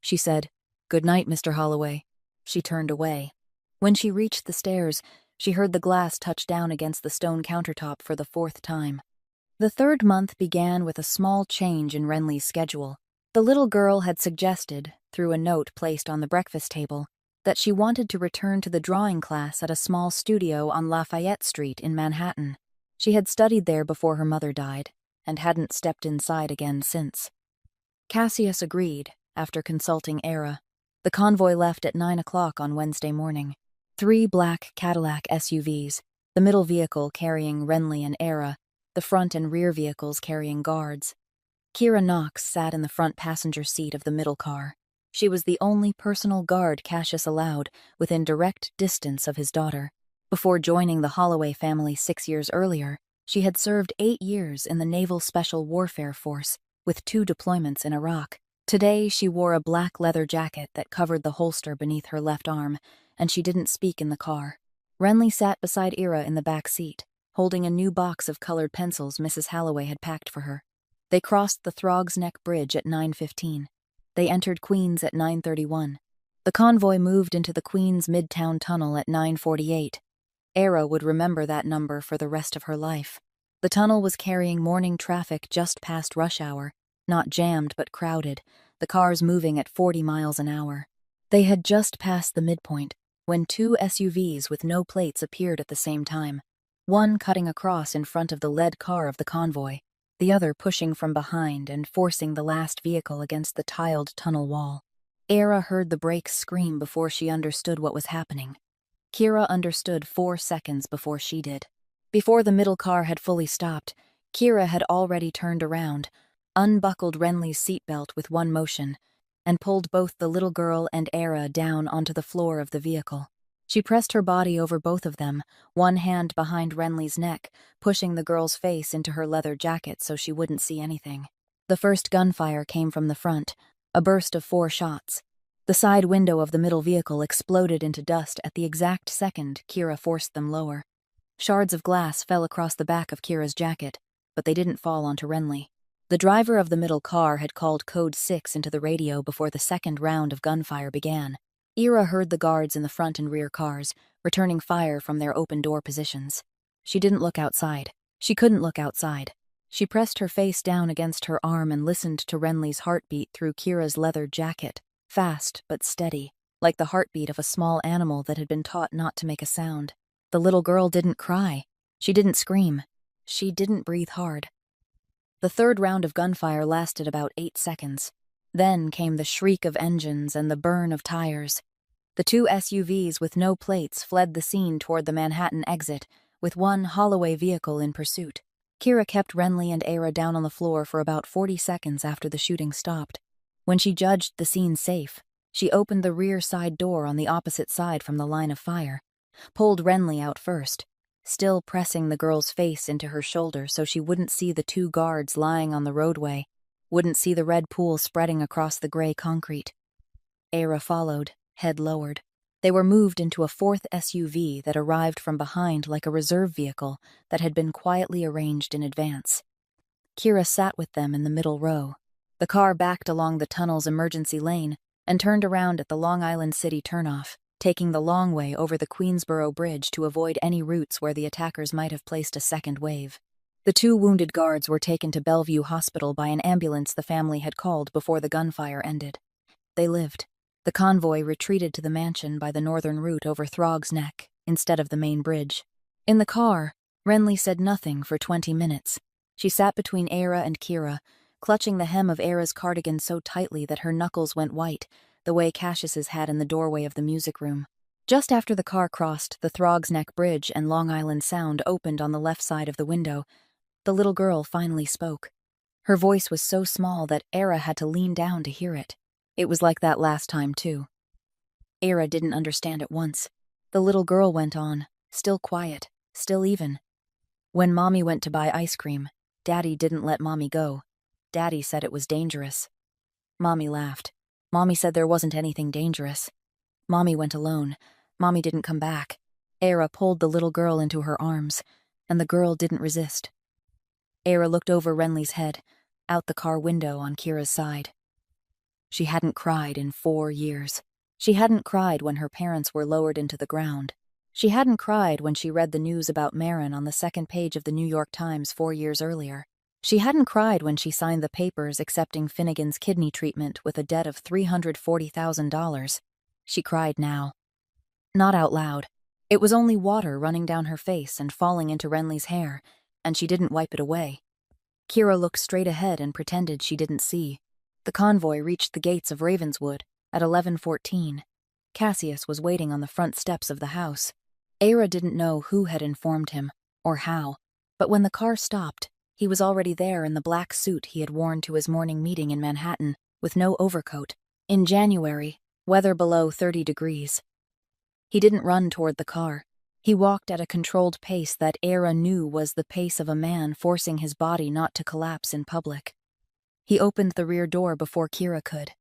She said, "Good night, Mr. Holloway." She turned away. When she reached the stairs, she heard the glass touch down against the stone countertop for the 4th time. The 3rd month began with a small change in Renly's schedule. The little girl had suggested, through a note placed on the breakfast table, that she wanted to return to the drawing class at a small studio on Lafayette Street in Manhattan. She had studied there before her mother died, and hadn't stepped inside again since. Cassius agreed, after consulting Era. The convoy left at 9 o'clock on Wednesday morning. 3 black Cadillac SUVs, the middle vehicle carrying Renly and Era, the front and rear vehicles carrying guards. Kira Knox sat in the front passenger seat of the middle car. She was the only personal guard Cassius allowed within direct distance of his daughter. Before joining the Holloway family 6 years earlier, she had served 8 years in the Naval Special Warfare Force, with 2 deployments in Iraq. Today, she wore a black leather jacket that covered the holster beneath her left arm, and she didn't speak in the car. Renly sat beside Ira in the back seat, holding a new box of colored pencils Mrs. Holloway had packed for her. They crossed the Throgs Neck Bridge at 9:15. They entered Queens at 9:31. The convoy moved into the Queens Midtown Tunnel at 9:48. Era would remember that number for the rest of her life. The tunnel was carrying morning traffic just past rush hour, not jammed but crowded, the cars moving at 40 miles an hour. They had just passed the midpoint when 2 SUVs with no plates appeared at the same time, one cutting across in front of the lead car of the convoy, the other pushing from behind and forcing the last vehicle against the tiled tunnel wall. Era heard the brakes scream before she understood what was happening. Kira understood 4 seconds before she did. Before the middle car had fully stopped, Kira had already turned around, unbuckled Renly's seatbelt with one motion, and pulled both the little girl and Era down onto the floor of the vehicle. She pressed her body over both of them, one hand behind Renly's neck, pushing the girl's face into her leather jacket so she wouldn't see anything. The first gunfire came from the front, a burst of 4 shots. The side window of the middle vehicle exploded into dust at the exact second Kira forced them lower. Shards of glass fell across the back of Kira's jacket, but they didn't fall onto Renly. The driver of the middle car had called Code 6 into the radio before the second round of gunfire began. Era heard the guards in the front and rear cars, returning fire from their open door positions. She didn't look outside. She couldn't look outside. She pressed her face down against her arm and listened to Renly's heartbeat through Kira's leather jacket, fast but steady, like the heartbeat of a small animal that had been taught not to make a sound. The little girl didn't cry. She didn't scream. She didn't breathe hard. The third round of gunfire lasted about 8 seconds. Then came the shriek of engines and the burn of tires. The 2 SUVs with no plates fled the scene toward the Manhattan exit, with one Holloway vehicle in pursuit. Kira kept Renly and Era down on the floor for about 40 seconds after the shooting stopped. When she judged the scene safe, she opened the rear side door on the opposite side from the line of fire, pulled Renly out first, still pressing the girl's face into her shoulder so she wouldn't see the 2 guards lying on the roadway, wouldn't see the red pool spreading across the gray concrete. Era followed, head lowered. They were moved into a 4th SUV that arrived from behind like a reserve vehicle that had been quietly arranged in advance. Kira sat with them in the middle row. The car backed along the tunnel's emergency lane and turned around at the Long Island City turnoff, taking the long way over the Queensboro Bridge to avoid any routes where the attackers might have placed a second wave. The 2 wounded guards were taken to Bellevue Hospital by an ambulance the family had called before the gunfire ended. They lived. The convoy retreated to the mansion by the northern route over Throg's Neck, instead of the main bridge. In the car, Renly said nothing for 20 minutes. She sat between Era and Kira, clutching the hem of Era's cardigan so tightly that her knuckles went white, the way Cassius's had in the doorway of the music room. Just after the car crossed the Throg's Neck Bridge and Long Island Sound opened on the left side of the window, the little girl finally spoke. Her voice was so small that Era had to lean down to hear it. It was like that last time, too. Era didn't understand at once. The little girl went on, still quiet, still even. When Mommy went to buy ice cream, Daddy didn't let Mommy go. Daddy said it was dangerous. Mommy laughed. Mommy said there wasn't anything dangerous. Mommy went alone. Mommy didn't come back. Era pulled the little girl into her arms, and the girl didn't resist. Era looked over Renly's head, out the car window on Kira's side. She hadn't cried in 4 years. She hadn't cried when her parents were lowered into the ground. She hadn't cried when she read the news about Marin on the second page of the New York Times 4 years earlier. She hadn't cried when she signed the papers accepting Finnegan's kidney treatment with a debt of $340,000. She cried now. Not out loud. It was only water running down her face and falling into Renly's hair, and she didn't wipe it away. Kira looked straight ahead and pretended she didn't see. The convoy reached the gates of Ravenswood at 11:14. Cassius was waiting on the front steps of the house. Era didn't know who had informed him, or how, but when the car stopped, he was already there in the black suit he had worn to his morning meeting in Manhattan, with no overcoat. In January, weather below 30 degrees. He didn't run toward the car. He walked at a controlled pace that Era knew was the pace of a man forcing his body not to collapse in public. He opened the rear door before Kira could.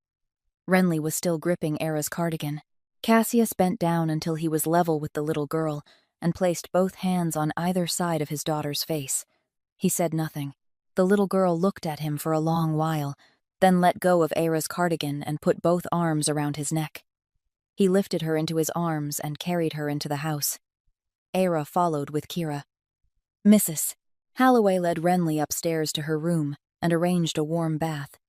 Renly was still gripping Era's cardigan. Cassius bent down until he was level with the little girl and placed both hands on either side of his daughter's face. He said nothing. The little girl looked at him for a long while, then let go of Era's cardigan and put both arms around his neck. He lifted her into his arms and carried her into the house. Era followed with Kira. Mrs. Halloway led Renly upstairs to her room and arranged a warm bath.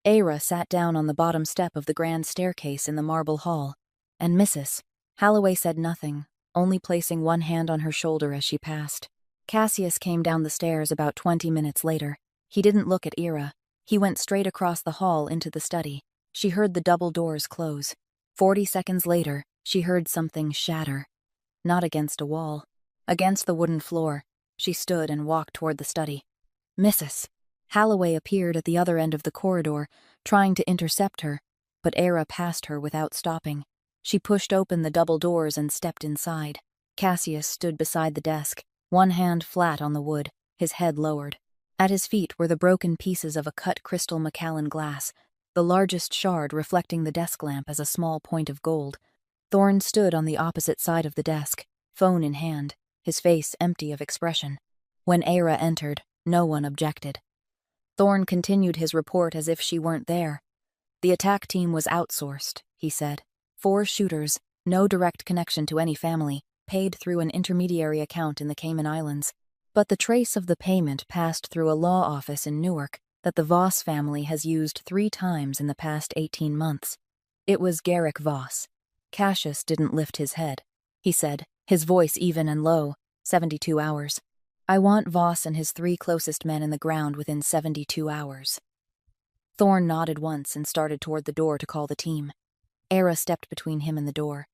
Era sat down on the bottom step of the grand staircase in the marble hall, and Mrs. Halloway said nothing, only placing one hand on her shoulder as she passed. Cassius came down the stairs about 20 minutes later. He didn't look at Era. He went straight across the hall into the study. She heard the double doors close. 40 seconds later, she heard something shatter. Not against a wall. Against the wooden floor. She stood and walked toward the study. Mrs. Halloway appeared at the other end of the corridor, trying to intercept her, but Era passed her without stopping. She pushed open the double doors and stepped inside. Cassius stood beside the desk, one hand flat on the wood, his head lowered. At his feet were the broken pieces of a cut crystal Macallan glass, the largest shard reflecting the desk lamp as a small point of gold. Thorne stood on the opposite side of the desk, phone in hand, his face empty of expression. When Era entered, no one objected. Thorne continued his report as if she weren't there. The attack team was outsourced, he said. 4 shooters, no direct connection to any family, paid through an intermediary account in the Cayman Islands. But the trace of the payment passed through a law office in Newark that the Voss family has used 3 times in the past 18 months. It was Garrick Voss. Cassius didn't lift his head. He said, his voice even and low, 72 hours. I want Voss and his 3 closest men in the ground within 72 hours. Thorne nodded once and started toward the door to call the team. Era stepped between him and the door.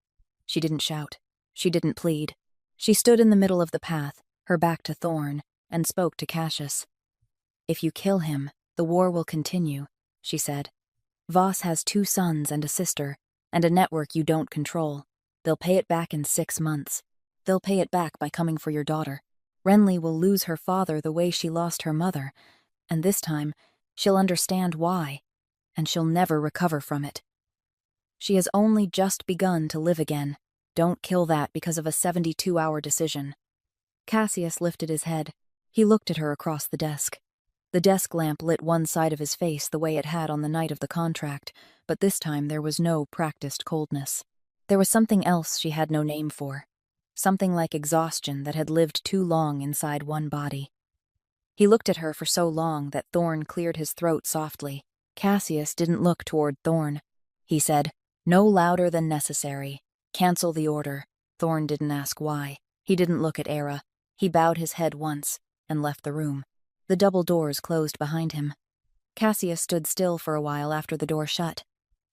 She didn't shout. She didn't plead. She stood in the middle of the path, her back to Thorne, and spoke to Cassius. If you kill him, the war will continue, she said. Voss has 2 sons and a sister, and a network you don't control. They'll pay it back in 6 months. They'll pay it back by coming for your daughter. Renly will lose her father the way she lost her mother, and this time, she'll understand why, and she'll never recover from it. She has only just begun to live again. Don't kill that because of a 72-hour decision. Cassius lifted his head. He looked at her across the desk. The desk lamp lit one side of his face the way it had on the night of the contract, but this time there was no practiced coldness. There was something else she had no name for. Something like exhaustion that had lived too long inside one body. He looked at her for so long that Thorne cleared his throat softly. Cassius didn't look toward Thorne. he said, no louder than necessary. Cancel the order. Thorn didn't ask why. He didn't look at Era. He bowed his head once and left the room. The double doors closed behind him. Cassius stood still for a while after the door shut.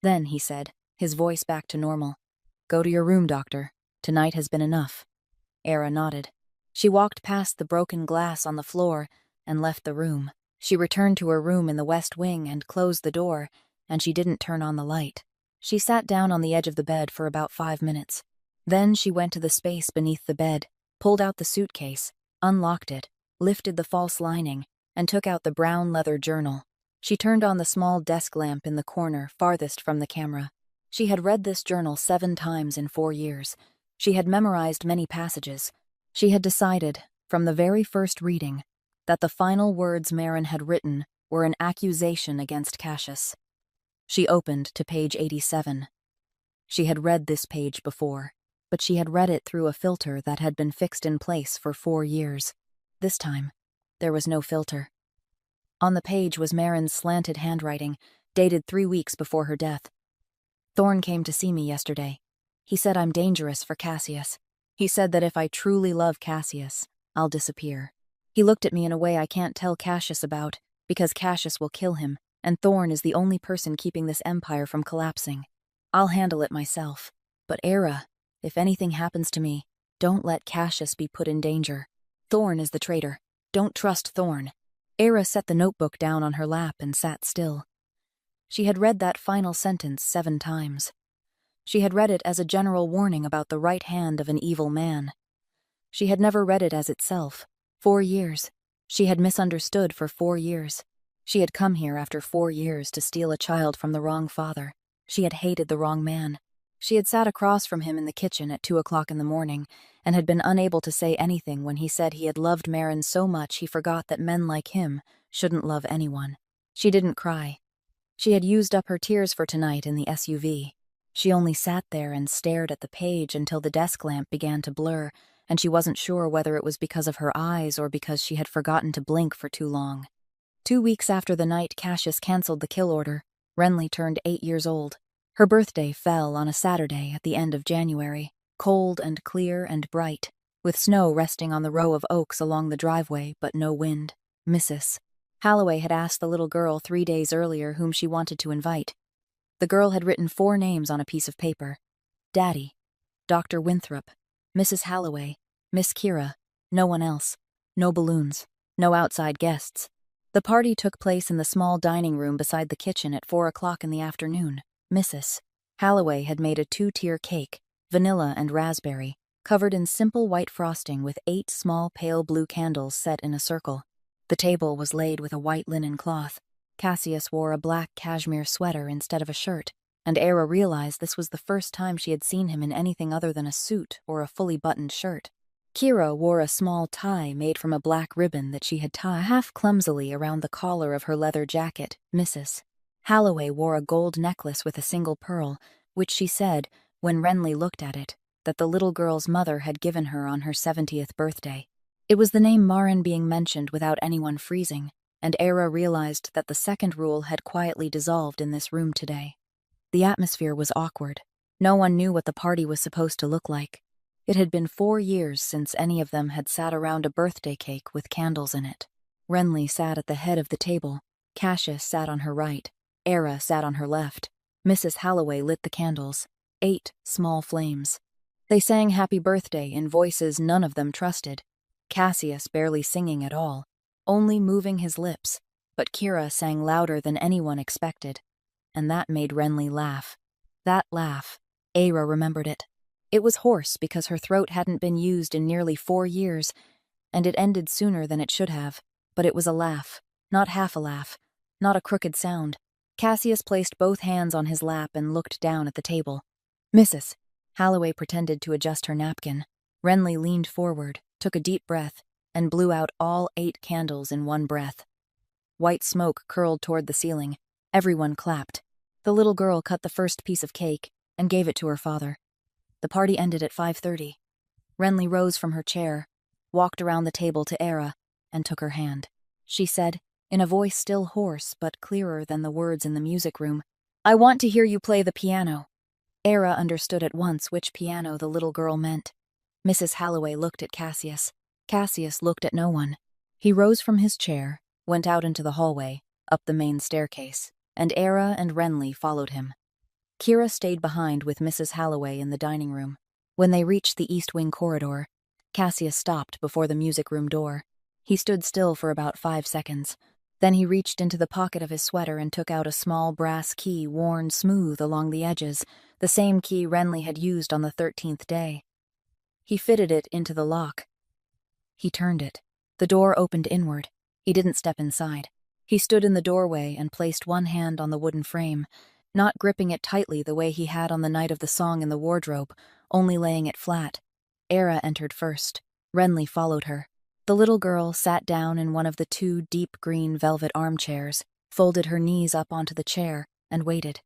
Then, he said, his voice back to normal. Go to your room, Doctor. Tonight has been enough. Era nodded. She walked past the broken glass on the floor and left the room. She returned to her room in the west wing and closed the door, and she didn't turn on the light. She sat down on the edge of the bed for about 5 minutes. Then she went to the space beneath the bed, pulled out the suitcase, unlocked it, lifted the false lining, and took out the brown leather journal. She turned on the small desk lamp in the corner farthest from the camera. She had read this journal 7 times in 4 years. She had memorized many passages. She had decided, from the very first reading, that the final words Marin had written were an accusation against Cassius. She opened to page 87. She had read this page before, but she had read it through a filter that had been fixed in place for 4 years. This time, there was no filter. On the page was Marin's slanted handwriting, dated 3 weeks before her death. Thorn came to see me yesterday. He said I'm dangerous for Cassius. He said that if I truly love Cassius, I'll disappear. He looked at me in a way I can't tell Cassius about, because Cassius will kill him, and Thorn is the only person keeping this empire from collapsing. I'll handle it myself. But Era, if anything happens to me, don't let Cassius be put in danger. Thorn is the traitor. Don't trust Thorn. Era set the notebook down on her lap and sat still. She had read that final sentence 7 times. She had read it as a general warning about the right hand of an evil man. She had never read it as itself. 4 years. She had misunderstood for 4 years. She had come here after 4 years to steal a child from the wrong father. She had hated the wrong man. She had sat across from him in the kitchen at 2 o'clock in the morning and had been unable to say anything when he said he had loved Marin so much he forgot that men like him shouldn't love anyone. She didn't cry. She had used up her tears for tonight in the SUV. She only sat there and stared at the page until the desk lamp began to blur, and she wasn't sure whether it was because of her eyes or because she had forgotten to blink for too long. 2 weeks after the night Cassius canceled the kill order, Renly turned 8 years old. Her birthday fell on a Saturday at the end of January, cold and clear and bright, with snow resting on the row of oaks along the driveway but no wind. Mrs. Halloway had asked the little girl 3 days earlier whom she wanted to invite. The girl had written 4 names on a piece of paper. Daddy, Dr. Winthrop, Mrs. Halloway, Miss Kira, no one else, no balloons, no outside guests. The party took place in the small dining room beside the kitchen at 4 o'clock in the afternoon. Mrs. Halloway had made a 2-tier cake, vanilla and raspberry, covered in simple white frosting with 8 small pale blue candles set in a circle. The table was laid with a white linen cloth. Cassius wore a black cashmere sweater instead of a shirt, and Era realized this was the first time she had seen him in anything other than a suit or a fully buttoned shirt. Kira wore a small tie made from a black ribbon that she had tied half clumsily around the collar of her leather jacket. Mrs. Halloway wore a gold necklace with a single pearl, which she said, when Renly looked at it, that the little girl's mother had given her on her 70th birthday. It was the name Marin being mentioned without anyone freezing, and Era realized that the second rule had quietly dissolved in this room today. The atmosphere was awkward. No one knew what the party was supposed to look like. It had been 4 years since any of them had sat around a birthday cake with candles in it. Renly sat at the head of the table. Cassius sat on her right. Era sat on her left. Mrs. Halloway lit the candles. 8 small flames. They sang happy birthday in voices none of them trusted. Cassius barely singing at all, only moving his lips, but Kira sang louder than anyone expected, and that made Renly laugh. That laugh, Era remembered it. It was hoarse because her throat hadn't been used in nearly 4 years, and it ended sooner than it should have, but it was a laugh, not half a laugh, not a crooked sound. Cassius placed both hands on his lap and looked down at the table. Mrs. Halloway pretended to adjust her napkin. Renly leaned forward, took a deep breath, and blew out all 8 candles in one breath. White smoke curled toward the ceiling. Everyone clapped. The little girl cut the first piece of cake and gave it to her father. The party ended at 5:30. Renly rose from her chair, walked around the table to Era, and took her hand. She said, in a voice still hoarse but clearer than the words in the music room, I want to hear you play the piano. Era understood at once which piano the little girl meant. Mrs. Halloway looked at Cassius. Cassius looked at no one. He rose from his chair, went out into the hallway, up the main staircase, and Era and Renly followed him. Kira stayed behind with Mrs. Halloway in the dining room. When they reached the East Wing corridor, Cassius stopped before the music room door. He stood still for about 5 seconds. Then he reached into the pocket of his sweater and took out a small brass key worn smooth along the edges, the same key Renly had used on the 13th day. He fitted it into the lock. He turned it. The door opened inward. He didn't step inside. He stood in the doorway and placed one hand on the wooden frame, not gripping it tightly the way he had on the night of the song in the wardrobe, only laying it flat. Era entered first. Renly followed her. The little girl sat down in one of the 2 deep green velvet armchairs, folded her knees up onto the chair, and waited.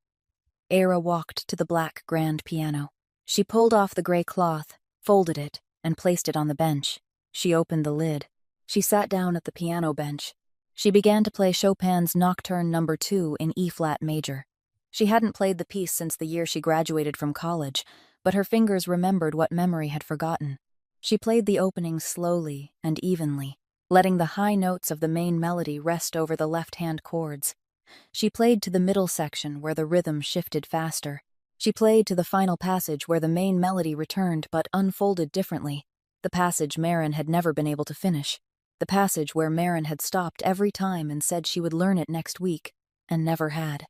Era walked to the black grand piano. She pulled off the gray cloth, folded it, and placed it on the bench. She opened the lid. She sat down at the piano bench. She began to play Chopin's Nocturne No. 2 in E-flat major. She hadn't played the piece since the year she graduated from college, but her fingers remembered what memory had forgotten. She played the opening slowly and evenly, letting the high notes of the main melody rest over the left-hand chords. She played to the middle section where the rhythm shifted faster. She played to the final passage where the main melody returned but unfolded differently, the passage Marin had never been able to finish, the passage where Marin had stopped every time and said she would learn it next week, and never had.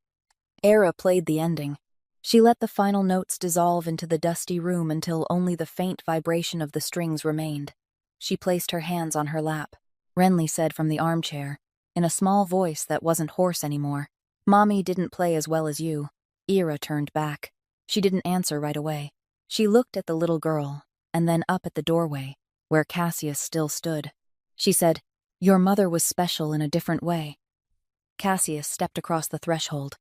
Era played the ending. She let the final notes dissolve into the dusty room until only the faint vibration of the strings remained. She placed her hands on her lap. Renly said from the armchair, in a small voice that wasn't hoarse anymore, "Mommy didn't play as well as you." Era turned back. She didn't answer right away. She looked at the little girl, and then up at the doorway, where Cassius still stood. She said, "Your mother was special in a different way." Cassius stepped across the threshold.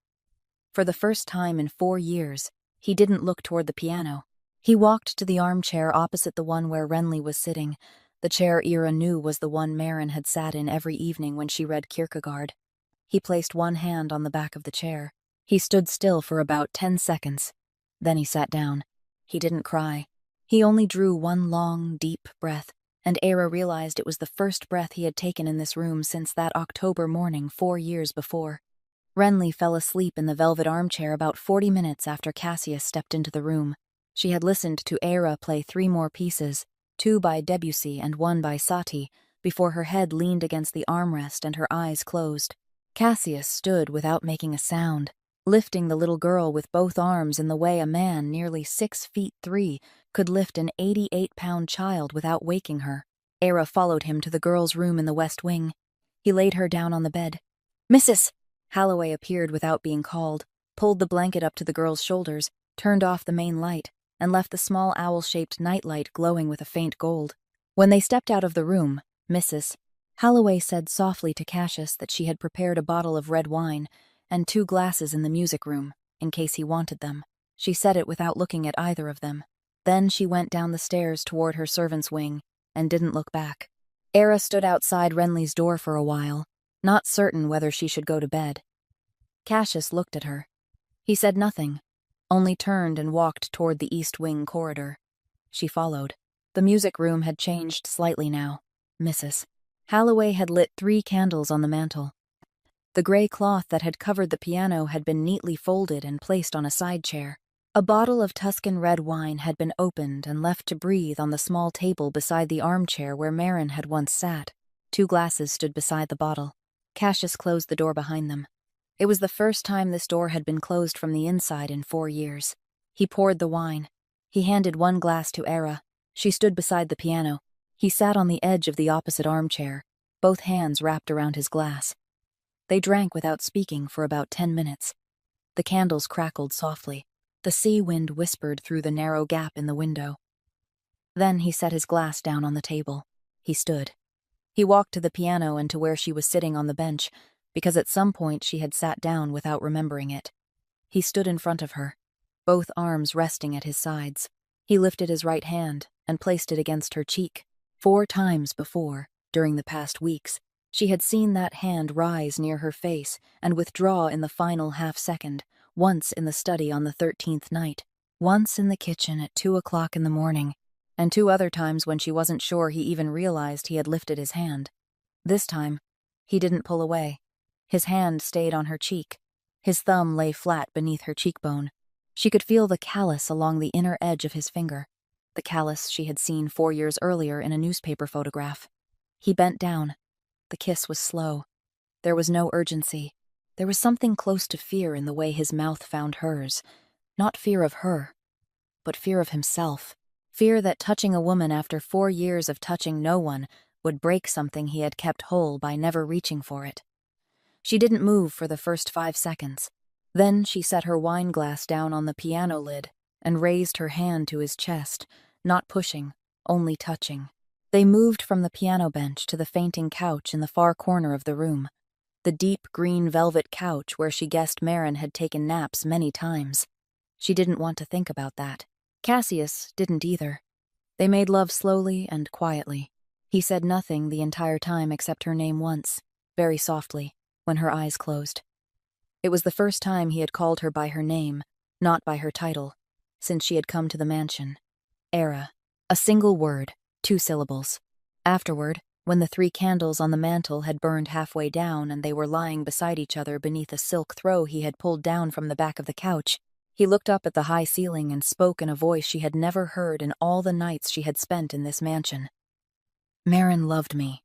For the first time in 4 years, he didn't look toward the piano. He walked to the armchair opposite the one where Renly was sitting, the chair Era knew was the one Marin had sat in every evening when she read Kierkegaard. He placed one hand on the back of the chair. He stood still for about 10 seconds. Then he sat down. He didn't cry. He only drew one long, deep breath, and Era realized it was the first breath he had taken in this room since that October morning 4 years before. Renly fell asleep in the velvet armchair about 40 minutes after Cassius stepped into the room. She had listened to Era play 3 more pieces, 2 by Debussy and 1 by Satie, before her head leaned against the armrest and her eyes closed. Cassius stood without making a sound, lifting the little girl with both arms in the way a man nearly 6 feet 3 could lift an 88-pound child without waking her. Era followed him to the girl's room in the West Wing. He laid her down on the bed. "Mrs. Halloway appeared without being called, pulled the blanket up to the girl's shoulders, turned off the main light, and left the small owl-shaped nightlight glowing with a faint gold. When they stepped out of the room, Mrs. Halloway said softly to Cassius that she had prepared a bottle of red wine and 2 glasses in the music room, in case he wanted them. She said it without looking at either of them. Then she went down the stairs toward her servant's wing and didn't look back. Era stood outside Renly's door for a while, not certain whether she should go to bed. Cassius looked at her. He said nothing, only turned and walked toward the East Wing corridor. She followed. The music room had changed slightly now. Mrs. Halloway had lit 3 candles on the mantel. The gray cloth that had covered the piano had been neatly folded and placed on a side chair. A bottle of Tuscan red wine had been opened and left to breathe on the small table beside the armchair where Marin had once sat. 2 glasses stood beside the bottle. Cassius closed the door behind them. It was the first time this door had been closed from the inside in 4 years. He poured the wine. He handed 1 glass to Era. She stood beside the piano. He sat on the edge of the opposite armchair, both hands wrapped around his glass. They drank without speaking for about 10 minutes. The candles crackled softly. The sea wind whispered through the narrow gap in the window. Then he set his glass down on the table. He stood. He walked to the piano and to where she was sitting on the bench, because at some point she had sat down without remembering it. He stood in front of her, both arms resting at his sides. He lifted his right hand and placed it against her cheek. 4 times before, during the past weeks, she had seen that hand rise near her face and withdraw in the final half-second, once in the study on the 13th night, once in the kitchen at 2 o'clock in the morning, and 2 other times when she wasn't sure he even realized he had lifted his hand. This time, he didn't pull away. His hand stayed on her cheek. His thumb lay flat beneath her cheekbone. She could feel the callus along the inner edge of his finger, the callus she had seen 4 years earlier in a newspaper photograph. He bent down. The kiss was slow. There was no urgency. There was something close to fear in the way his mouth found hers. Not fear of her, but fear of himself. Fear that touching a woman after 4 years of touching no one would break something he had kept whole by never reaching for it. She didn't move for the first 5 seconds. Then she set her wine glass down on the piano lid and raised her hand to his chest, not pushing, only touching. They moved from the piano bench to the fainting couch in the far corner of the room, the deep green velvet couch where she guessed Marin had taken naps many times. She didn't want to think about that. Cassius didn't either. They made love slowly and quietly. He said nothing the entire time except her name once, very softly, when her eyes closed. It was the first time he had called her by her name, not by her title, since she had come to the mansion. Era. A single word, 2 syllables. Afterward, when the 3 candles on the mantel had burned halfway down and they were lying beside each other beneath a silk throw he had pulled down from the back of the couch, he looked up at the high ceiling and spoke in a voice she had never heard in all the nights she had spent in this mansion. "Marin loved me,"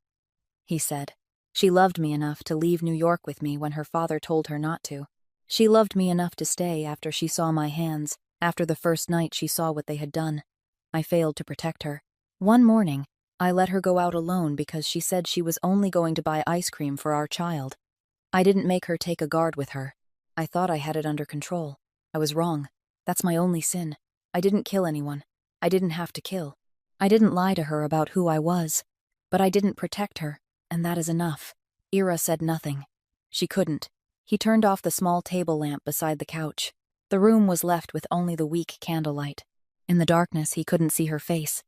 he said. "She loved me enough to leave New York with me when her father told her not to. She loved me enough to stay after she saw my hands, after the first night she saw what they had done. I failed to protect her. One morning, I let her go out alone because she said she was only going to buy ice cream for our child. I didn't make her take a guard with her. I thought I had it under control. I was wrong. That's my only sin. I didn't kill anyone. I didn't have to kill. I didn't lie to her about who I was. But I didn't protect her, and that is enough." Ira said nothing. She couldn't. He turned off the small table lamp beside the couch. The room was left with only the weak candlelight. In the darkness, he couldn't see her face.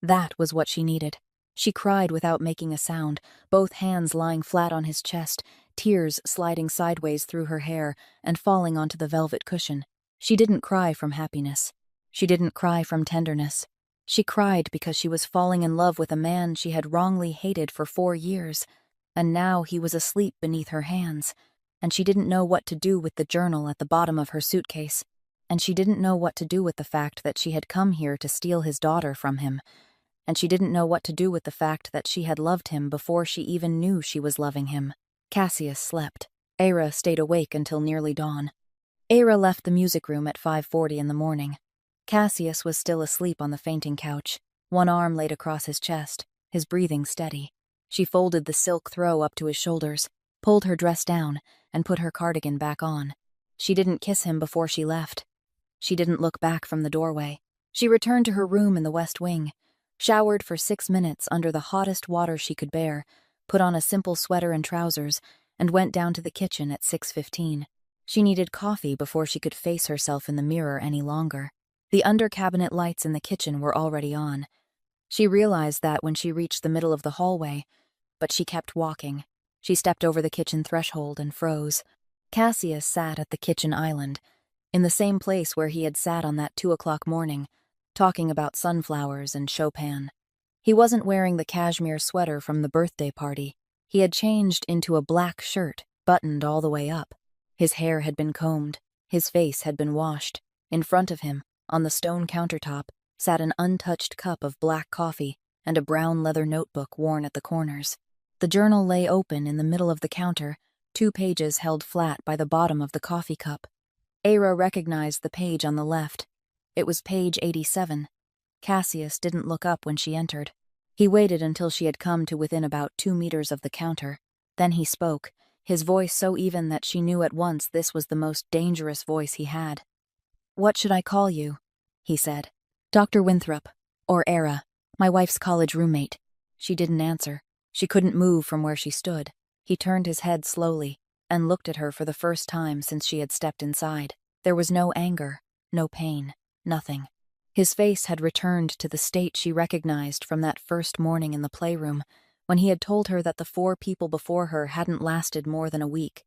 That was what she needed. She cried without making a sound, both hands lying flat on his chest, tears sliding sideways through her hair and falling onto the velvet cushion. She didn't cry from happiness. She didn't cry from tenderness. She cried because she was falling in love with a man she had wrongly hated for 4 years, and now he was asleep beneath her hands, and she didn't know what to do with the journal at the bottom of her suitcase, and she didn't know what to do with the fact that she had come here to steal his daughter from him, and she didn't know what to do with the fact that she had loved him before she even knew she was loving him. Cassius slept. Era stayed awake until nearly dawn. Era left the music room at 5:40 in the morning. Cassius was still asleep on the fainting couch, one arm laid across his chest, his breathing steady. She folded the silk throw up to his shoulders, pulled her dress down, and put her cardigan back on. She didn't kiss him before she left. She didn't look back from the doorway. She returned to her room in the West Wing, showered for 6 minutes under the hottest water she could bear, put on a simple sweater and trousers, and went down to the kitchen at 6:15. She needed coffee before she could face herself in the mirror any longer. The under-cabinet lights in the kitchen were already on. She realized that when she reached the middle of the hallway, but she kept walking. She stepped over the kitchen threshold and froze. Cassius sat at the kitchen island, in the same place where he had sat on that 2 o'clock morning, talking about sunflowers and Chopin. He wasn't wearing the cashmere sweater from the birthday party. He had changed into a black shirt, buttoned all the way up. His hair had been combed. His face had been washed. In front of him, on the stone countertop, sat an untouched cup of black coffee and a brown leather notebook worn at the corners. The journal lay open in the middle of the counter, 2 pages held flat by the bottom of the coffee cup. Era recognized the page on the left. It was page 87. Cassius didn't look up when she entered. He waited until she had come to within about 2 meters of the counter. Then he spoke, his voice so even that she knew at once this was the most dangerous voice he had. "What should I call you?" he said. "Dr. Winthrop, or Era, my wife's college roommate." She didn't answer. She couldn't move from where she stood. He turned his head slowly and looked at her for the first time since she had stepped inside. There was no anger, no pain, nothing. His face had returned to the state she recognized from that first morning in the playroom, when he had told her that the 4 people before her hadn't lasted more than a week.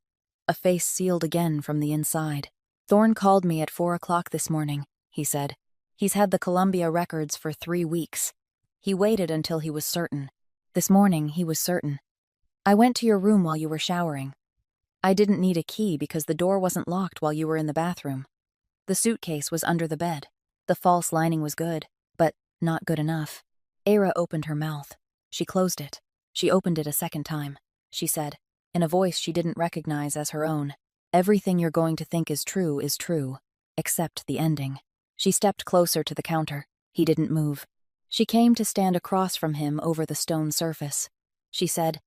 A face sealed again from the inside. Thorne called me at 4 o'clock this morning, he said. He's had the Columbia records for 3 weeks. He waited until he was certain. This morning, he was certain. I went to your room while you were showering. I didn't need a key because the door wasn't locked while you were in the bathroom. The suitcase was under the bed. The false lining was good, but not good enough. Era opened her mouth. She closed it. She opened it a second time. She said, in a voice she didn't recognize as her own, "Everything you're going to think is true, except the ending." She stepped closer to the counter. He didn't move. She came to stand across from him over the stone surface. She said,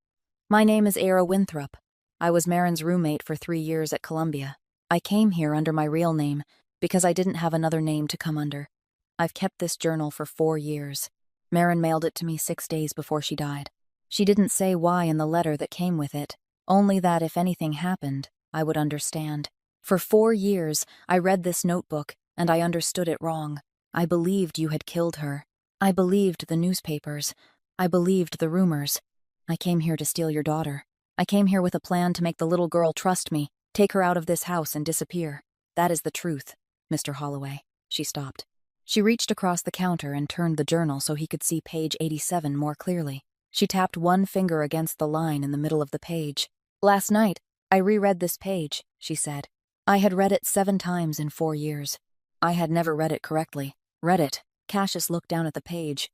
"My name is Era Winthrop. I was Marin's roommate for 3 years at Columbia. I came here under my real name because I didn't have another name to come under. I've kept this journal for 4 years. Marin mailed it to me 6 days before she died. She didn't say why in the letter that came with it, only that if anything happened, I would understand. For 4 years, I read this notebook, and I understood it wrong. I believed you had killed her. I believed the newspapers. I believed the rumors. I came here to steal your daughter. I came here with a plan to make the little girl trust me, take her out of this house and disappear. That is the truth, Mr. Holloway." She stopped. She reached across the counter and turned the journal so he could see page 87 more clearly. She tapped one finger against the line in the middle of the page. "Last night, I reread this page," she said. "I had read it 7 times in 4 years. I had never read it correctly. Read it." Cassius looked down at the page.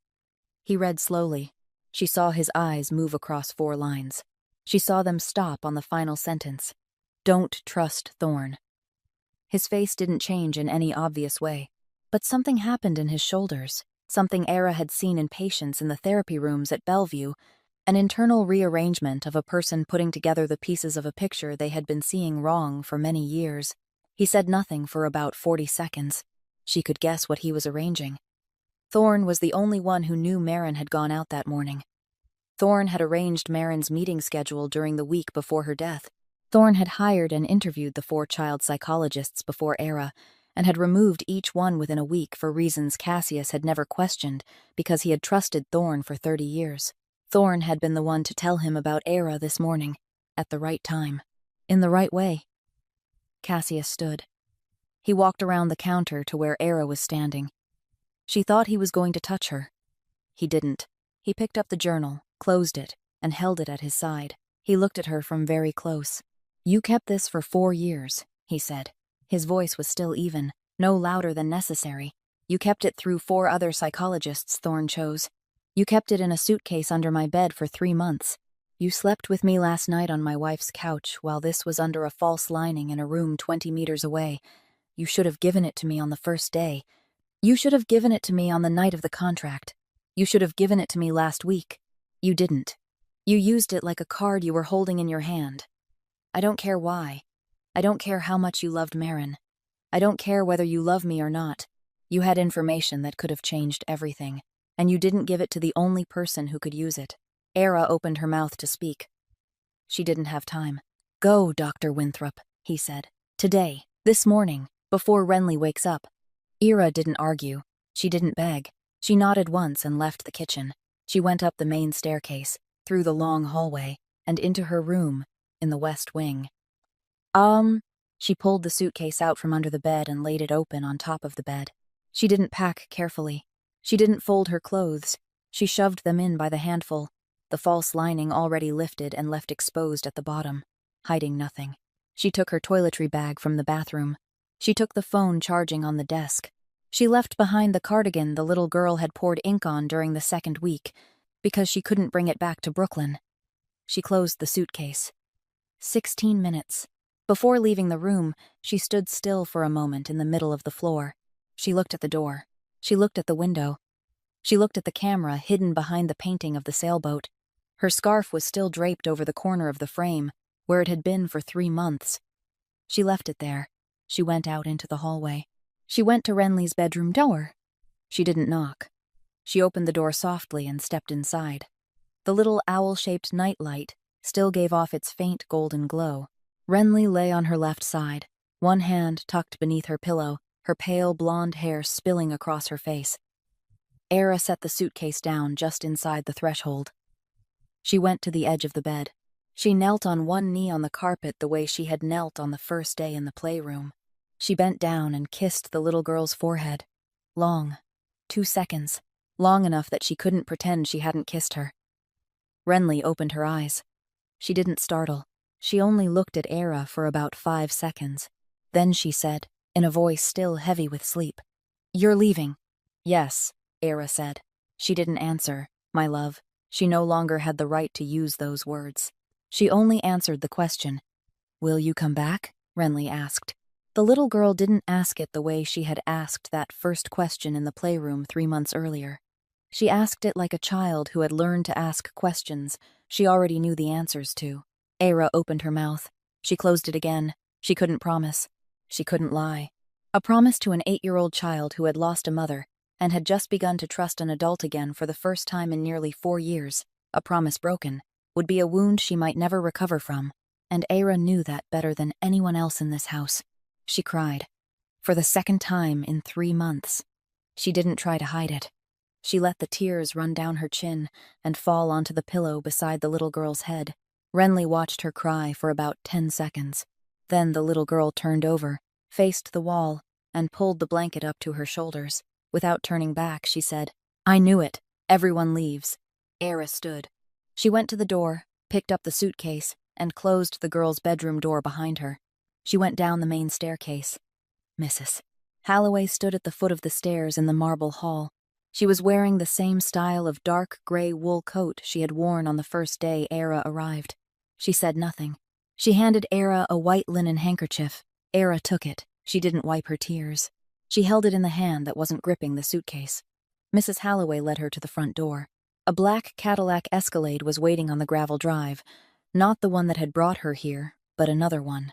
He read slowly. She saw his eyes move across 4 lines. She saw them stop on the final sentence. "Don't trust Thorne." His face didn't change in any obvious way, but something happened in his shoulders, something Era had seen in patients in the therapy rooms at Bellevue, an internal rearrangement of a person putting together the pieces of a picture they had been seeing wrong for many years. He said nothing for about 40 seconds. She could guess what he was arranging. Thorne was the only one who knew Marin had gone out that morning. Thorne had arranged Marin's meeting schedule during the week before her death. Thorne had hired and interviewed the 4 child psychologists before Era, and had removed each one within a week for reasons Cassius had never questioned because he had trusted Thorne for 30 years. Thorne had been the one to tell him about Era this morning, at the right time, in the right way. Cassius stood. He walked around the counter to where Era was standing. She thought he was going to touch her. He didn't. He picked up the journal, closed it, and held it at his side. He looked at her from very close. "You kept this for 4 years, he said. His voice was still even, no louder than necessary. "You kept it through 4 other psychologists Thorne chose. You kept it in a suitcase under my bed for 3 months. You slept with me last night on my wife's couch while this was under a false lining in a room 20 meters away. You should have given it to me on the first day. You should have given it to me on the night of the contract. You should have given it to me last week. You didn't. You used it like a card you were holding in your hand. I don't care why. I don't care how much you loved Marin. I don't care whether you love me or not. You had information that could have changed everything, and you didn't give it to the only person who could use it." Era opened her mouth to speak. She didn't have time. "Go, Dr. Winthrop," he said. "Today, this morning, before Renly wakes up." Era didn't argue. She didn't beg. She nodded once and left the kitchen. She went up the main staircase, through the long hallway, and into her room, in the west wing. She pulled the suitcase out from under the bed and laid it open on top of the bed. She didn't pack carefully. She didn't fold her clothes. She shoved them in by the handful, the false lining already lifted and left exposed at the bottom, hiding nothing. She took her toiletry bag from the bathroom. She took the phone charging on the desk. She left behind the cardigan the little girl had poured ink on during the 2nd week, because she couldn't bring it back to Brooklyn. She closed the suitcase. 16 minutes. Before leaving the room, she stood still for a moment in the middle of the floor. She looked at the door. She looked at the window. She looked at the camera hidden behind the painting of the sailboat. Her scarf was still draped over the corner of the frame, where it had been for 3 months. She left it there. She went out into the hallway. She went to Renly's bedroom door. She didn't knock. She opened the door softly and stepped inside. The little owl-shaped nightlight still gave off its faint golden glow. Renly lay on her left side, one hand tucked beneath her pillow, her pale blonde hair spilling across her face. Era set the suitcase down just inside the threshold. She went to the edge of the bed. She knelt on one knee on the carpet the way she had knelt on the first day in the playroom. She bent down and kissed the little girl's forehead. Long. 2 seconds. Long enough that she couldn't pretend she hadn't kissed her. Renly opened her eyes. She didn't startle. She only looked at Era for about 5 seconds. Then she said, in a voice still heavy with sleep, "You're leaving." "Yes," Era said. She didn't answer, my love. She no longer had the right to use those words. She only answered the question. "Will you come back?" Renly asked. The little girl didn't ask it the way she had asked that first question in the playroom 3 months earlier. She asked it like a child who had learned to ask questions she already knew the answers to. Era opened her mouth. She closed it again. She couldn't promise. She couldn't lie. A promise to an 8-year-old child who had lost a mother and had just begun to trust an adult again for the first time in nearly 4 years, a promise broken, would be a wound she might never recover from, and Era knew that better than anyone else in this house. She cried. For the second time in 3 months. She didn't try to hide it. She let the tears run down her chin and fall onto the pillow beside the little girl's head. Renly watched her cry for about 10 seconds. Then the little girl turned over, faced the wall, and pulled the blanket up to her shoulders. Without turning back, she said, "I knew it. Everyone leaves." Era stood. She went to the door, picked up the suitcase, and closed the girl's bedroom door behind her. She went down the main staircase. Mrs. Holloway stood at the foot of the stairs in the marble hall. She was wearing the same style of dark gray wool coat she had worn on the first day Era arrived. She said nothing. She handed Era a white linen handkerchief. Era took it. She didn't wipe her tears. She held it in the hand that wasn't gripping the suitcase. Mrs. Holloway led her to the front door. A black Cadillac Escalade was waiting on the gravel drive. Not the one that had brought her here, but another one.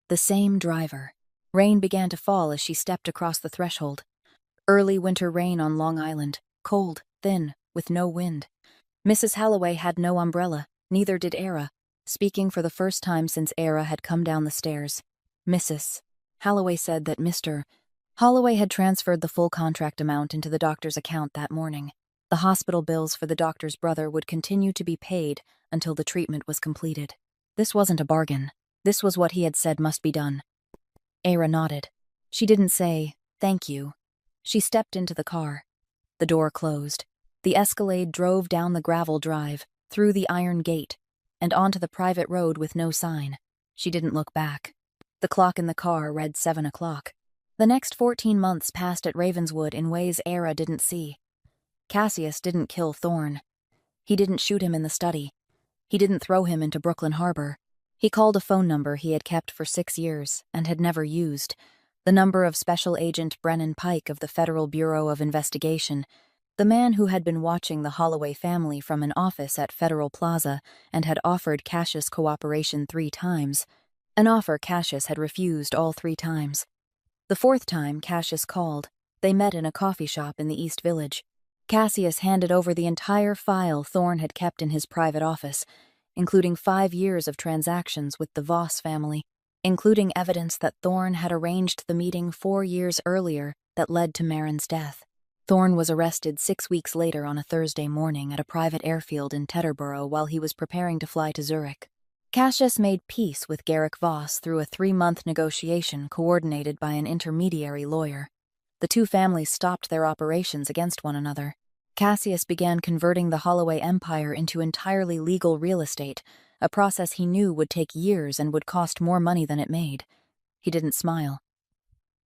The same driver. Rain began to fall as she stepped across the threshold. Early winter rain on Long Island. Cold, thin, with no wind. Mrs. Holloway had no umbrella, neither did Era, speaking for the first time since Era had come down the stairs. Mrs. Holloway said that Mr. Holloway had transferred the full contract amount into the doctor's account that morning. The hospital bills for the doctor's brother would continue to be paid until the treatment was completed. This wasn't a bargain. This was what he had said must be done. Era nodded. She didn't say, "Thank you." She stepped into the car. The door closed. The Escalade drove down the gravel drive, through the iron gate, and onto the private road with no sign. She didn't look back. The clock in the car read 7 o'clock. The next 14 months passed at Ravenswood in ways Era didn't see. Cassius didn't kill Thorne. He didn't shoot him in the study. He didn't throw him into Brooklyn Harbor. He called a phone number he had kept for 6 years and had never used, the number of Special Agent Brennan Pike of the Federal Bureau of Investigation, the man who had been watching the Holloway family from an office at Federal Plaza and had offered Cassius cooperation 3 times, an offer Cassius had refused all 3 times. The 4th time Cassius called, they met in a coffee shop in the East Village. Cassius handed over the entire file Thorne had kept in his private office, including 5 years of transactions with the Voss family, including evidence that Thorne had arranged the meeting 4 years earlier that led to Marin's death. Thorne was arrested 6 weeks later on a Thursday morning at a private airfield in Teterboro while he was preparing to fly to Zurich. Cassius made peace with Garrick Voss through a 3-month negotiation coordinated by an intermediary lawyer. The 2 families stopped their operations against one another. Cassius began converting the Holloway empire into entirely legal real estate, a process he knew would take years and would cost more money than it made. He didn't smile.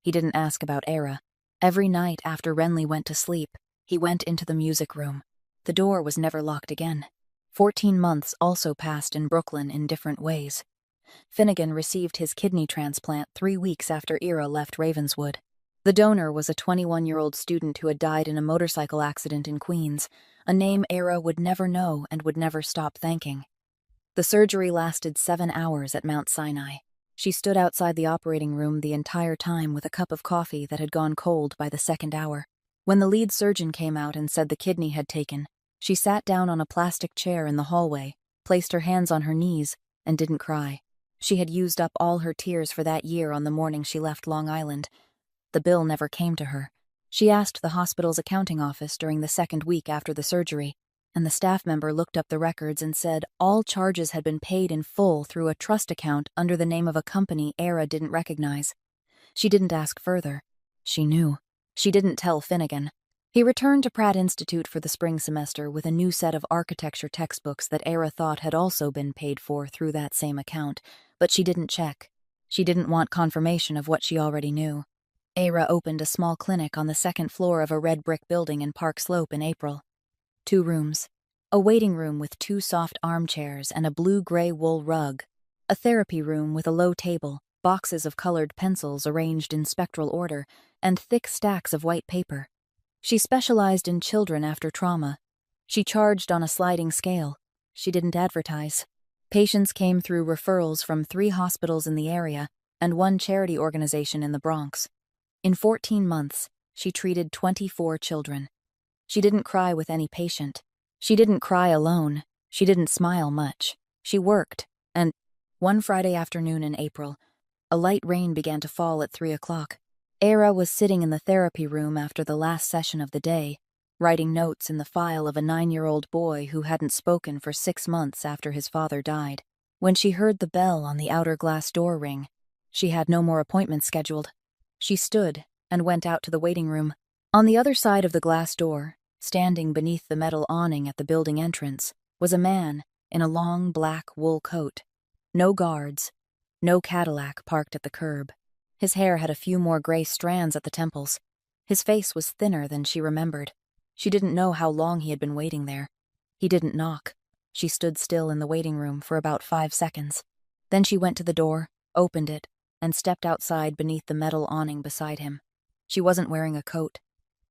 He didn't ask about Era. Every night after Renly went to sleep, he went into the music room. The door was never locked again. 14 months also passed in Brooklyn in different ways. Finnegan received his kidney transplant 3 weeks after Era left Ravenswood. The donor was a 21-year-old student who had died in a motorcycle accident in Queens, a name Era would never know and would never stop thanking. The surgery lasted 7 hours at Mount Sinai. She stood outside the operating room the entire time with a cup of coffee that had gone cold by the 2nd hour. When the lead surgeon came out and said the kidney had taken, she sat down on a plastic chair in the hallway, placed her hands on her knees, and didn't cry. She had used up all her tears for that year on the morning she left Long Island. The bill never came to her. She asked the hospital's accounting office during the 2nd week after the surgery, and the staff member looked up the records and said all charges had been paid in full through a trust account under the name of a company Era didn't recognize. She didn't ask further. She knew. She didn't tell Finnegan. He returned to Pratt Institute for the spring semester with a new set of architecture textbooks that Era thought had also been paid for through that same account, but she didn't check. She didn't want confirmation of what she already knew. Era opened a small clinic on the second floor of a red brick building in Park Slope in April. 2 rooms. A waiting room with 2 soft armchairs and a blue-gray wool rug. A therapy room with a low table, boxes of colored pencils arranged in spectral order, and thick stacks of white paper. She specialized in children after trauma. She charged on a sliding scale. She didn't advertise. Patients came through referrals from 3 hospitals in the area and 1 charity organization in the Bronx. In 14 months, she treated 24 children. She didn't cry with any patient. She didn't cry alone. She didn't smile much. She worked, and one Friday afternoon in April, a light rain began to fall at 3 o'clock. Era was sitting in the therapy room after the last session of the day, writing notes in the file of a 9-year-old boy who hadn't spoken for 6 months after his father died. When she heard the bell on the outer glass door ring, she had no more appointments scheduled. She stood and went out to the waiting room. On the other side of the glass door, standing beneath the metal awning at the building entrance, was a man in a long black wool coat. No guards, no Cadillac parked at the curb. His hair had a few more gray strands at the temples. His face was thinner than she remembered. She didn't know how long he had been waiting there. He didn't knock. She stood still in the waiting room for about 5 seconds. Then she went to the door, opened it, and stepped outside beneath the metal awning beside him. She wasn't wearing a coat.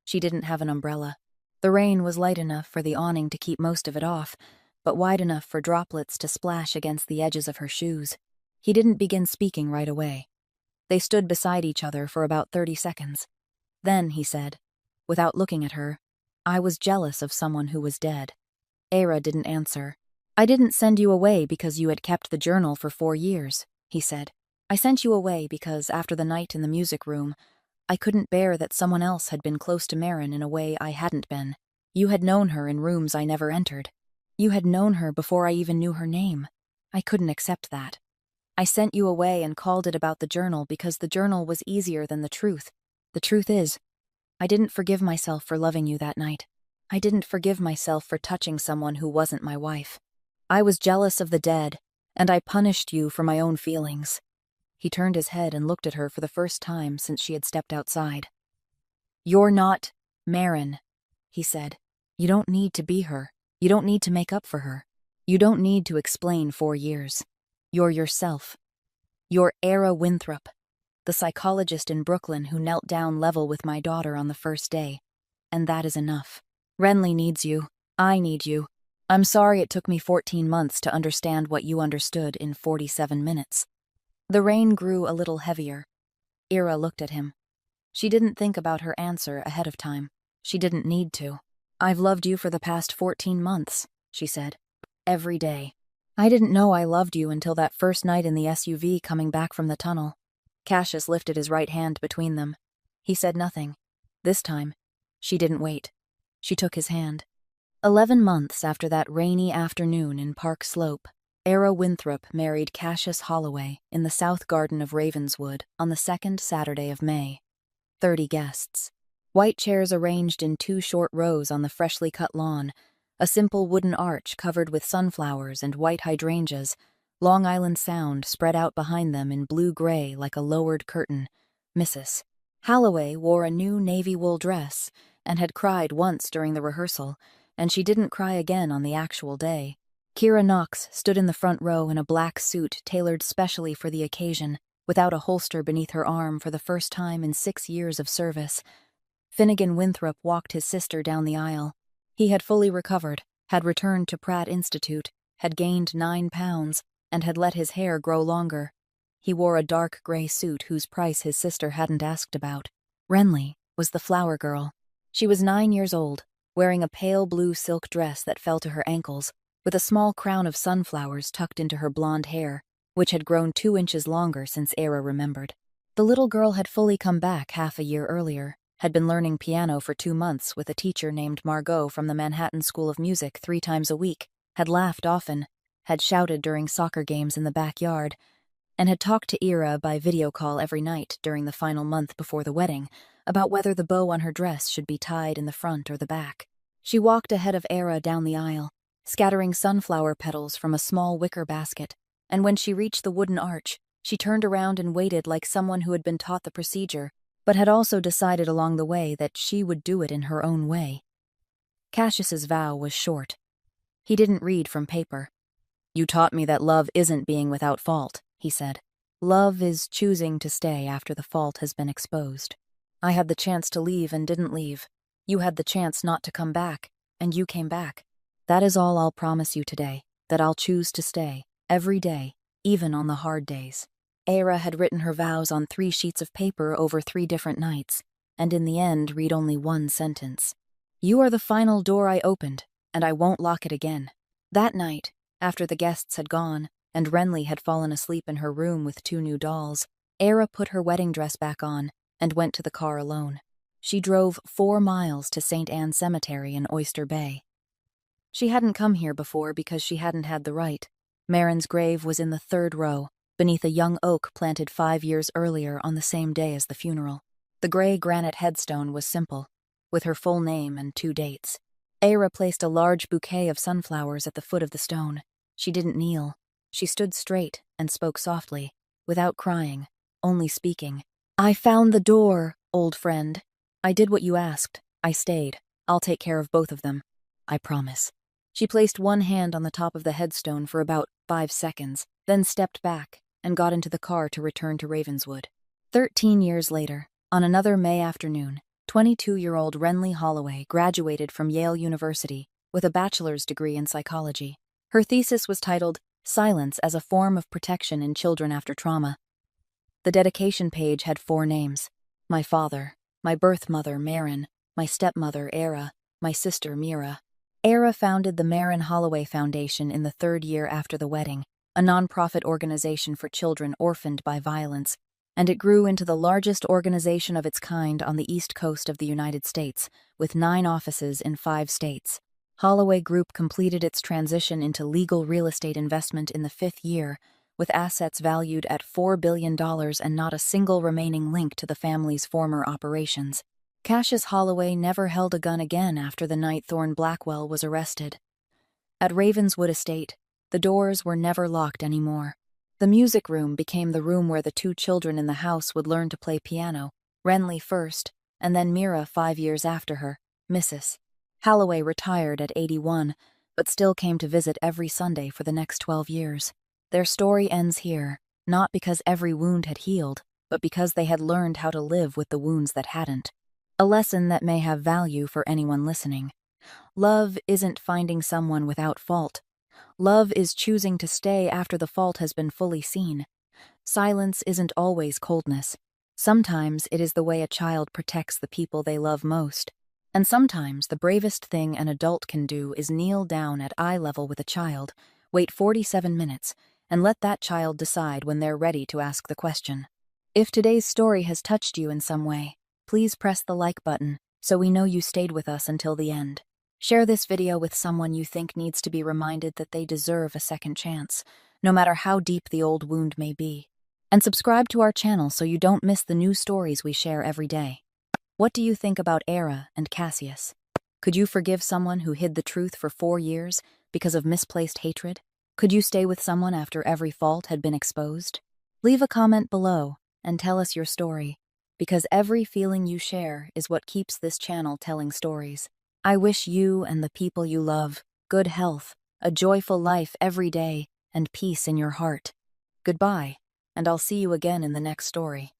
She didn't have an umbrella. The rain was light enough for the awning to keep most of it off, but wide enough for droplets to splash against the edges of her shoes. He didn't begin speaking right away. They stood beside each other for about 30 seconds. Then he said, without looking at her, "I was jealous of someone who was dead." Era didn't answer. "I didn't send you away because you had kept the journal for 4 years, he said. "I sent you away because, after the night in the music room, I couldn't bear that someone else had been close to Marin in a way I hadn't been. You had known her in rooms I never entered. You had known her before I even knew her name. I couldn't accept that. I sent you away and called it about the journal because the journal was easier than the truth. The truth is, I didn't forgive myself for loving you that night. I didn't forgive myself for touching someone who wasn't my wife. I was jealous of the dead, and I punished you for my own feelings." He turned his head and looked at her for the first time since she had stepped outside. "You're not Marin," he said. "You don't need to be her. You don't need to make up for her. You don't need to explain 4 years. You're yourself. You're Era Winthrop, the psychologist in Brooklyn who knelt down level with my daughter on the first day. And that is enough. Renly needs you. I need you. I'm sorry it took me 14 months to understand what you understood in 47 minutes. The rain grew a little heavier. Era looked at him. She didn't think about her answer ahead of time. She didn't need to. "I've loved you for the past 14 months, she said. "Every day. I didn't know I loved you until that first night in the SUV coming back from the tunnel." Cassius lifted his right hand between them. He said nothing. This time, she didn't wait. She took his hand. 11 months after that rainy afternoon in Park Slope, Era Winthrop married Cassius Holloway in the south garden of Ravenswood on the 2nd Saturday of May. 30 guests. White chairs arranged in 2 short rows on the freshly cut lawn, a simple wooden arch covered with sunflowers and white hydrangeas, Long Island Sound spread out behind them in blue-gray like a lowered curtain. Mrs. Holloway wore a new navy wool dress and had cried once during the rehearsal, and she didn't cry again on the actual day. Kira Knox stood in the front row in a black suit tailored specially for the occasion, without a holster beneath her arm for the first time in 6 years of service. Finnegan Winthrop walked his sister down the aisle. He had fully recovered, had returned to Pratt Institute, had gained 9 pounds, and had let his hair grow longer. He wore a dark gray suit whose price his sister hadn't asked about. Renly was the flower girl. She was 9 years old, wearing a pale blue silk dress that fell to her ankles, with a small crown of sunflowers tucked into her blonde hair, which had grown 2 inches longer since Era remembered. The little girl had fully come back half a year earlier, had been learning piano for 2 months with a teacher named Margot from the Manhattan School of Music 3 times a week, had laughed often, had shouted during soccer games in the backyard, and had talked to Ira by video call every night during the final month before the wedding about whether the bow on her dress should be tied in the front or the back. She walked ahead of Ira down the aisle, scattering sunflower petals from a small wicker basket, and when she reached the wooden arch, she turned around and waited like someone who had been taught the procedure, but had also decided along the way that she would do it in her own way. Cassius's vow was short. He didn't read from paper. "You taught me that love isn't being without fault," he said. "Love is choosing to stay after the fault has been exposed. I had the chance to leave and didn't leave. You had the chance not to come back, and you came back. That is all I'll promise you today, that I'll choose to stay, every day, even on the hard days." Ira had written her vows on 3 sheets of paper over 3 different nights, and in the end read only one sentence. "You are the final door I opened, and I won't lock it again." That night, after the guests had gone, and Renly had fallen asleep in her room with 2 new dolls, Ira put her wedding dress back on and went to the car alone. She drove 4 miles to St. Anne's Cemetery in Oyster Bay. She hadn't come here before because she hadn't had the right. Marin's grave was in the 3rd row, beneath a young oak planted 5 years earlier on the same day as the funeral. The gray granite headstone was simple, with her full name and 2 dates. Ira placed a large bouquet of sunflowers at the foot of the stone. She didn't kneel. She stood straight and spoke softly, without crying, only speaking. "I found the door, old friend. I did what you asked. I stayed. I'll take care of both of them. I promise." She placed one hand on the top of the headstone for about 5 seconds, then stepped back and got into the car to return to Ravenswood. 13 years later, on another May afternoon, 22-year-old Renly Holloway graduated from Yale University with a bachelor's degree in psychology. Her thesis was titled "Silence as a Form of Protection in Children After Trauma." The dedication page had 4 names: my father, my birth mother, Marin, my stepmother, Era, my sister, Mira. Era founded the Marin Holloway Foundation in the 3rd year after the wedding, a nonprofit organization for children orphaned by violence, and it grew into the largest organization of its kind on the East Coast of the United States, with 9 offices in 5 states. Holloway Group completed its transition into legal real estate investment in the 5th year, with assets valued at $4 billion and not a single remaining link to the family's former operations. Cassius Holloway never held a gun again after the night Thorne Blackwell was arrested. At Ravenswood Estate, the doors were never locked anymore. The music room became the room where the 2 children in the house would learn to play piano, Renly first, and then Mira 5 years after her, Mrs. Holloway retired at 81, but still came to visit every Sunday for the next 12 years. Their story ends here, not because every wound had healed, but because they had learned how to live with the wounds that hadn't. A lesson that may have value for anyone listening. Love isn't finding someone without fault. Love is choosing to stay after the fault has been fully seen. Silence isn't always coldness. Sometimes it is the way a child protects the people they love most. And sometimes the bravest thing an adult can do is kneel down at eye level with a child, wait 47 minutes, and let that child decide when they're ready to ask the question. If today's story has touched you in some way, please press the like button so we know you stayed with us until the end. Share this video with someone you think needs to be reminded that they deserve a second chance, no matter how deep the old wound may be. And subscribe to our channel so you don't miss the new stories we share every day. What do you think about Era and Cassius? Could you forgive someone who hid the truth for 4 years because of misplaced hatred? Could you stay with someone after every fault had been exposed? Leave a comment below and tell us your story, because every feeling you share is what keeps this channel telling stories. I wish you and the people you love good health, a joyful life every day, and peace in your heart. Goodbye, and I'll see you again in the next story.